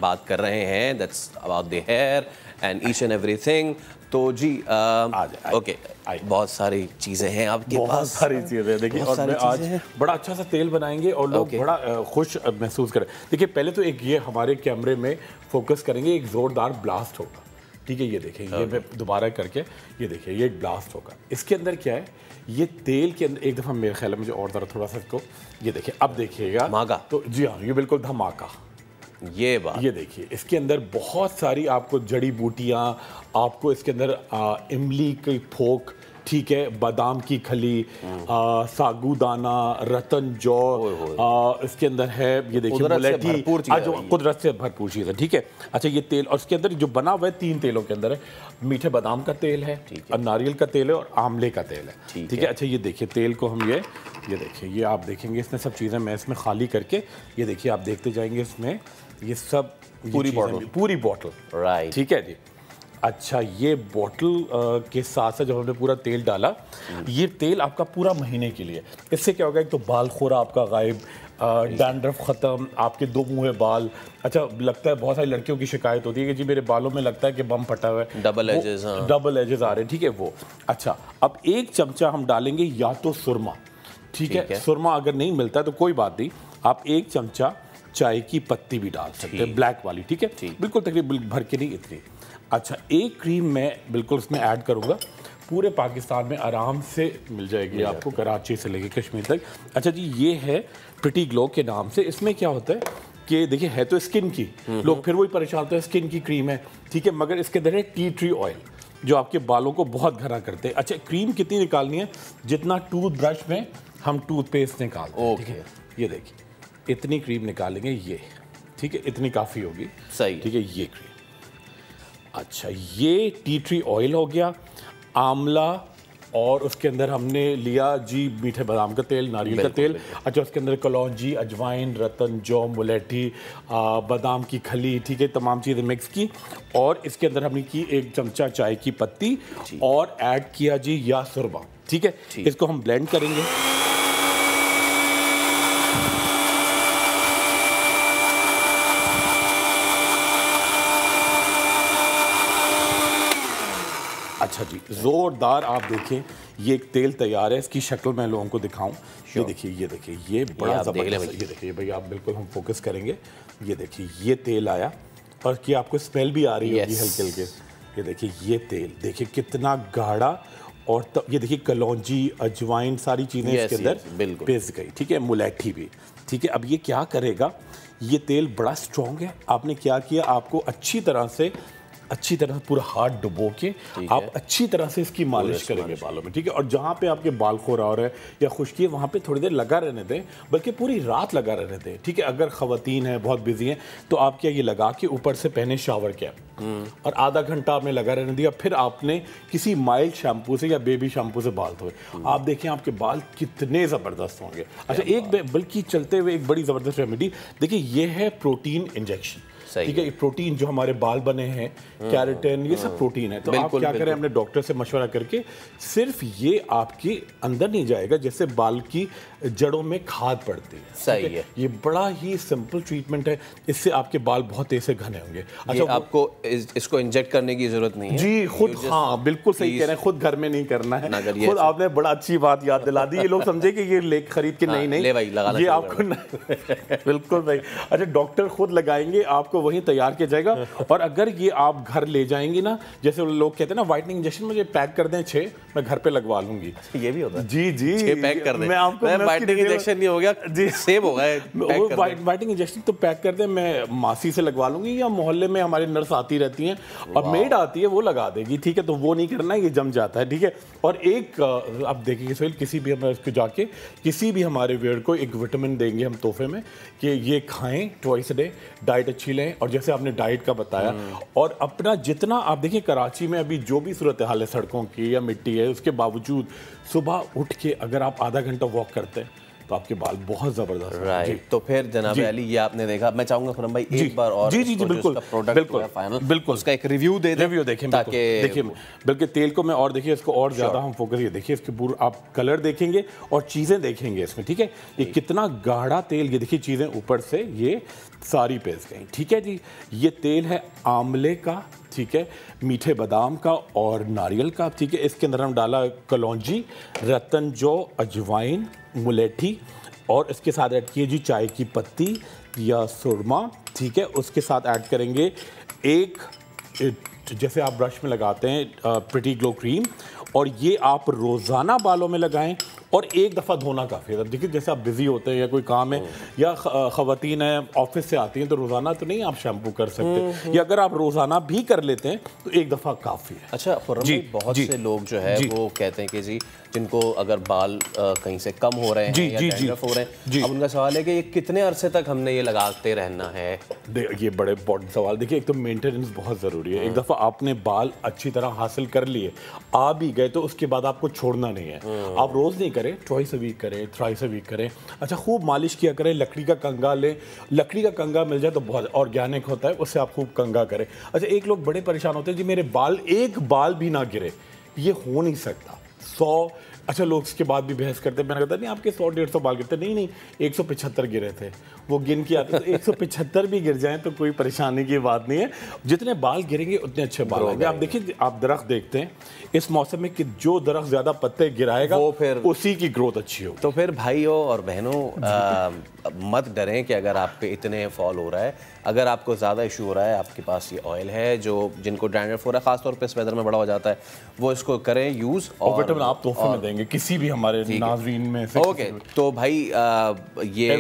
बात कर रहे हैं that's about the hair and each and everything. तो जी ओके, बहुत सारी चीज़ें हैं आपके पास, बहुत सारी चीज़ें। देखिए और मैं आज बड़ा अच्छा सा तेल बनाएंगे और लोग बड़ा खुश महसूस करें। देखिए पहले तो एक ये हमारे कैमरे में फोकस करेंगे, एक ज़ोरदार ब्लास्ट होगा, ठीक है, ये देखें, ये मैं दोबारा करके ये देखिए, ये एक ब्लास्ट होगा। इसके अंदर क्या है, ये तेल के अंदर एक दफ़ा मेरे ख्याल में मुझे और ज़रा थोड़ा सा इसको ये देखिए, अब देखिएगा धमाका। तो जी हाँ, ये बिल्कुल धमाका, ये बात, ये देखिए इसके अंदर बहुत सारी आपको जड़ी बूटियाँ, आपको इसके अंदर इमली की फोक, ठीक है, बादाम की खली, सागुदाना, रतन जौ, इसके अंदर है ये देखिए मुलेठी, कुदरत से भरपूर चीज़ है, ठीक है। अच्छा ये तेल, और इसके अंदर जो बना हुआ है 3 तेलों के अंदर है, मीठे बादाम का तेल है, और नारियल का तेल है, और आंवले का तेल है, ठीक है। अच्छा ये देखिए तेल को हम ये देखिए, ये आप देखेंगे इसमें सब चीज़ें मैं इसमें खाली करके, ये देखिए आप देखते जाएंगे इसमें ये सब पूरी बॉटल, राइट, ठीक है जी। अच्छा ये बॉटल के साथ साथ जब हमने पूरा तेल डाला, ये तेल आपका पूरा महीने के लिए, इससे क्या होगा, एक तो बाल खोरा आपका गायब, डैंड्रफ ख़त्म, आपके 2 मुँहे बाल। अच्छा लगता है बहुत सारी लड़कियों की शिकायत होती है कि जी मेरे बालों में लगता है कि बम फटा हुआ है, डबल एजेस आ रहे हैं, ठीक है वो। अच्छा अब 1 चमचा हम डालेंगे या तो सुरमा, ठीक है, सुरमा अगर नहीं मिलता तो कोई बात नहीं, आप 1 चमचा चाय की पत्ती भी डाल सकते हैं, ब्लैक वाली, ठीक है, बिल्कुल तकरीबन भर के नहीं, इतनी। अच्छा एक क्रीम मैं बिल्कुल इसमें ऐड करूँगा, पूरे पाकिस्तान में आराम से मिल जाएगी आपको, कराची से लेके कश्मीर तक। अच्छा जी ये है प्रिटी ग्लो के नाम से। इसमें क्या होता है कि देखिए है तो स्किन की, लोग फिर वही परेशान होते हैं स्किन की क्रीम है, ठीक है, मगर इसके अंदर है टी ट्री ऑयल जो आपके बालों को बहुत घना करते हैं। अच्छा क्रीम कितनी निकालनी है, जितना टूथब्रश में हम टूथपेस्ट निकालते हैं, ठीक है, ये देखिए इतनी क्रीम निकालेंगे ये, ठीक है, इतनी काफ़ी होगी, सही, ठीक है, ये क्रीम। अच्छा ये टी ट्री ऑयल हो गया, आंवला, और उसके अंदर हमने लिया जी मीठे बादाम का तेल, नारियल का तेल। अच्छा उसके अंदर कलौंजी, अजवाइन, रतन जौ, मुलेठी, बादाम की खली, ठीक है, तमाम चीज़ें मिक्स की, और इसके अंदर हमने की 1 चमचा चाय की पत्ती, और ऐड किया जी या सुरमा, ठीक है, इसको हम ब्लेंड करेंगे। अच्छा जी ज़ोरदार, आप देखें ये एक तेल तैयार है, इसकी शक्ल मैं लोगों को दिखाऊं, ये देखिए ये बड़ा ज़बरदस्त, ये देखिए भाई आप बिल्कुल हम फोकस करेंगे, ये देखिए ये तेल आया, और कि आपको स्मेल भी आ रही होगी हल्के हल्के, ये देखिए ये तेल देखिए कितना गाढ़ा, और ये देखिए कलौंजी, अजवाइन, सारी चीज़ें इसके अंदर पिस गई, ठीक है, मुलेठी भी, ठीक है। अब ये क्या करेगा, ये तेल बड़ा स्ट्रॉन्ग है, आपने क्या किया, आपको अच्छी तरह से पूरा हाथ डुबो के आप अच्छी तरह से इसकी मालिश करेंगे बालों में, ठीक है, और जहाँ पे आपके बाल खोरा हो रहा है या खुश्की है वहाँ पे थोड़ी देर लगा रहने दें, बल्कि पूरी रात लगा रहने दें, ठीक है। अगर ख़वातीन है बहुत बिजी हैं तो आप क्या ये लगा के ऊपर से पहने शावर कैप, और आधा घंटा आपने लगा रहने दिया, फिर आपने किसी माइल्ड शैम्पू से या बेबी शैम्पू से बाल धोए, आप देखें आपके बाल कितने ज़बरदस्त होंगे। अच्छा एक बल्कि चलते हुए एक बड़ी ज़बरदस्त रेमेडी देखिए, ये है प्रोटीन इंजेक्शन, ठीक है, प्रोटीन जो हमारे बाल बने हैं, कैरेटिन, ये सब प्रोटीन है, तो आप क्या करें, अपने डॉक्टर से मशवरा करके, सिर्फ ये आपके अंदर नहीं जाएगा जिससे बाल की जड़ों में खाद पड़ती है, सही है, ये बड़ा ही सिंपल ट्रीटमेंट है, इससे आपके बाल बहुत तेज से घने होंगे। अच्छा आपको इसको इंजेक्ट करने की जरूरत नहीं है जी, खुद, हाँ बिल्कुल सही कह रहे हैं, खुद घर में नहीं करना है, खुद आपने बड़ा अच्छी बात याद दिला दी, ये लोग समझे कि ये ले खरीद के नहीं ये आपको बिल्कुल भाई। अच्छा डॉक्टर खुद लगाएंगे, आपको वहीं तैयार किया जाएगा, और अगर ये आप घर ले जाएंगे ना, जैसे लोग कहते हैं ना व्हाइटनिंग इंजेक्शन मुझे पैक कर दें 6, मैं घर पे लगवा लूंगी, ये भी होता है जी 6 पैक कर दें, मैं आपको व्हाइटनिंग इंजेक्शन नहीं हो गया जी, सेव हो गया, व्हाइटनिंग इंजेक्शन तो पैक कर दें, मैं मासी से लगवा लूंगी, या मोहल्ले में हमारी नर्स आती रहती हैं और मेड आती है वो लगा देगी, ठीक है, तो वो नहीं करना, ये जम जाता है, ठीक है। और एक आप देखिए सोहेल, किसी भी हम इसको जाके किसी भी हमारे वेयर को एक विटामिन देंगे हम तोहफे में कि ये खाएं ट्वाइस अ डे, डाइट अच्छी लें, और जैसे आपने डाइट का बताया, और अपना जितना आप देखिए कराची में अभी जो भी सूरत हाल है सड़कों की या मिट्टी है, उसके बावजूद सुबह उठ के अगर आप आधा घंटा वॉक करते हैं तो आपके बाल बहुत जबरदस्त, राइट। तो फिर जनाब अली ये आपने देखा, मैं चाहूंगा खुरम भाई एक बार और जी बिल्कुल बिल्कुल उसका एक रिव्यू देखें, देखिए बल्कि तेल को मैं और देखिए इसको और ज्यादा हम फोकस, ये देखिए इसके पूरा आप कलर देखेंगे और चीजें देखेंगे इसमें, ठीक है, ये कितना गाढ़ा तेल, ये देखिए चीजें ऊपर से ये सारी पेस गई, ठीक है जी। ये तेल है आंवले का, ठीक है, मीठे बादाम का और नारियल का, ठीक है, इसके अंदर हम डाला कलौंजी, रतन जौ, अजवाइन, मुलेठी, और इसके साथ ऐड किए जी चाय की पत्ती या सुरमा, ठीक है, उसके साथ ऐड करेंगे एक जैसे आप ब्रश में लगाते हैं प्रिटी ग्लो क्रीम, और ये आप रोज़ाना बालों में लगाएं और एक दफ़ा धोना काफ़ी है। देखिए जैसे आप बिजी होते हैं या कोई काम है या ख़वातीन है ऑफिस से आती हैं तो रोज़ाना तो नहीं आप शैम्पू कर सकते, या अगर आप रोज़ाना भी कर लेते हैं तो एक दफ़ा काफ़ी है। अच्छा जी, बहुत से लोग जो है वो कहते हैं कि जी जिनको अगर बाल कहीं से कम हो रहे हैं या डैंड्रफ हो रहे हैं, अब उनका सवाल है कि ये कितने अरसे तक हमने ये लगाते रहना है? ये बड़े इंपॉर्टेंट सवाल। देखिए एक तो मेंटेनेंस बहुत ज़रूरी है। एक दफ़ा आपने बाल अच्छी तरह हासिल कर लिए, आ भी गए, तो उसके बाद आपको छोड़ना नहीं है। आप रोज़ नहीं करें, ट्वाइस अ वीक करें, थ्राइस अ वीक करें। अच्छा खूब मालिश किया करें, लकड़ी का कंगा लें, लकड़ी का कंगा मिल जाए तो बहुत ऑर्गेनिक होता है, उससे आप खूब कंगा करें। अच्छा एक लोग बड़े परेशान होते हैं जी मेरे बाल एक बाल भी ना गिरे, ये हो नहीं सकता। 100 अच्छा लोग इसके बाद भी बहस करते हैं, मैंने कहा नहीं आपके 100-150 बाल गिरते, नहीं 175 गिरे थे, वो गिन के आते, तो 175 भी गिर जाएं तो कोई परेशानी की बात नहीं है। जितने बाल गिरेंगे उतने अच्छे बाल आएंगे। आप देखिए आप दरख्त देखते हैं इस मौसम में कि जो दरख्त ज़्यादा पत्ते गिराएगा वो फिर उसी की ग्रोथ अच्छी हो। तो फिर भाइयों और बहनों मत डरें कि अगर आप पे इतने फॉल हो रहा है, अगर आपको ज़्यादा इशू हो रहा है, आपके पास ये ऑयल है जो जिनको डैंड्रफ हो रहा है ख़ासतौर पे इस वेदर में बड़ा हो जाता है, वो इसको करें यूज़। और विटामिन आप तोहफे में देंगे किसी भी हमारे नाज़रीन में से। ओके तो भाई ये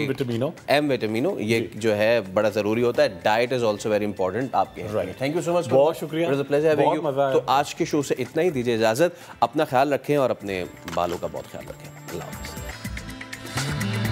एम विटामिनो ये जो है बड़ा ज़रूरी होता है। Diet is also very important आपके। थैंक यू सो मच, बहुत शुक्रिया, तो आज के शो से इतना ही, दीजिए इजाज़त। अपना ख्याल रखें और अपने बालों का बहुत ख्याल रखें। अल्लाह हाफ़िज़।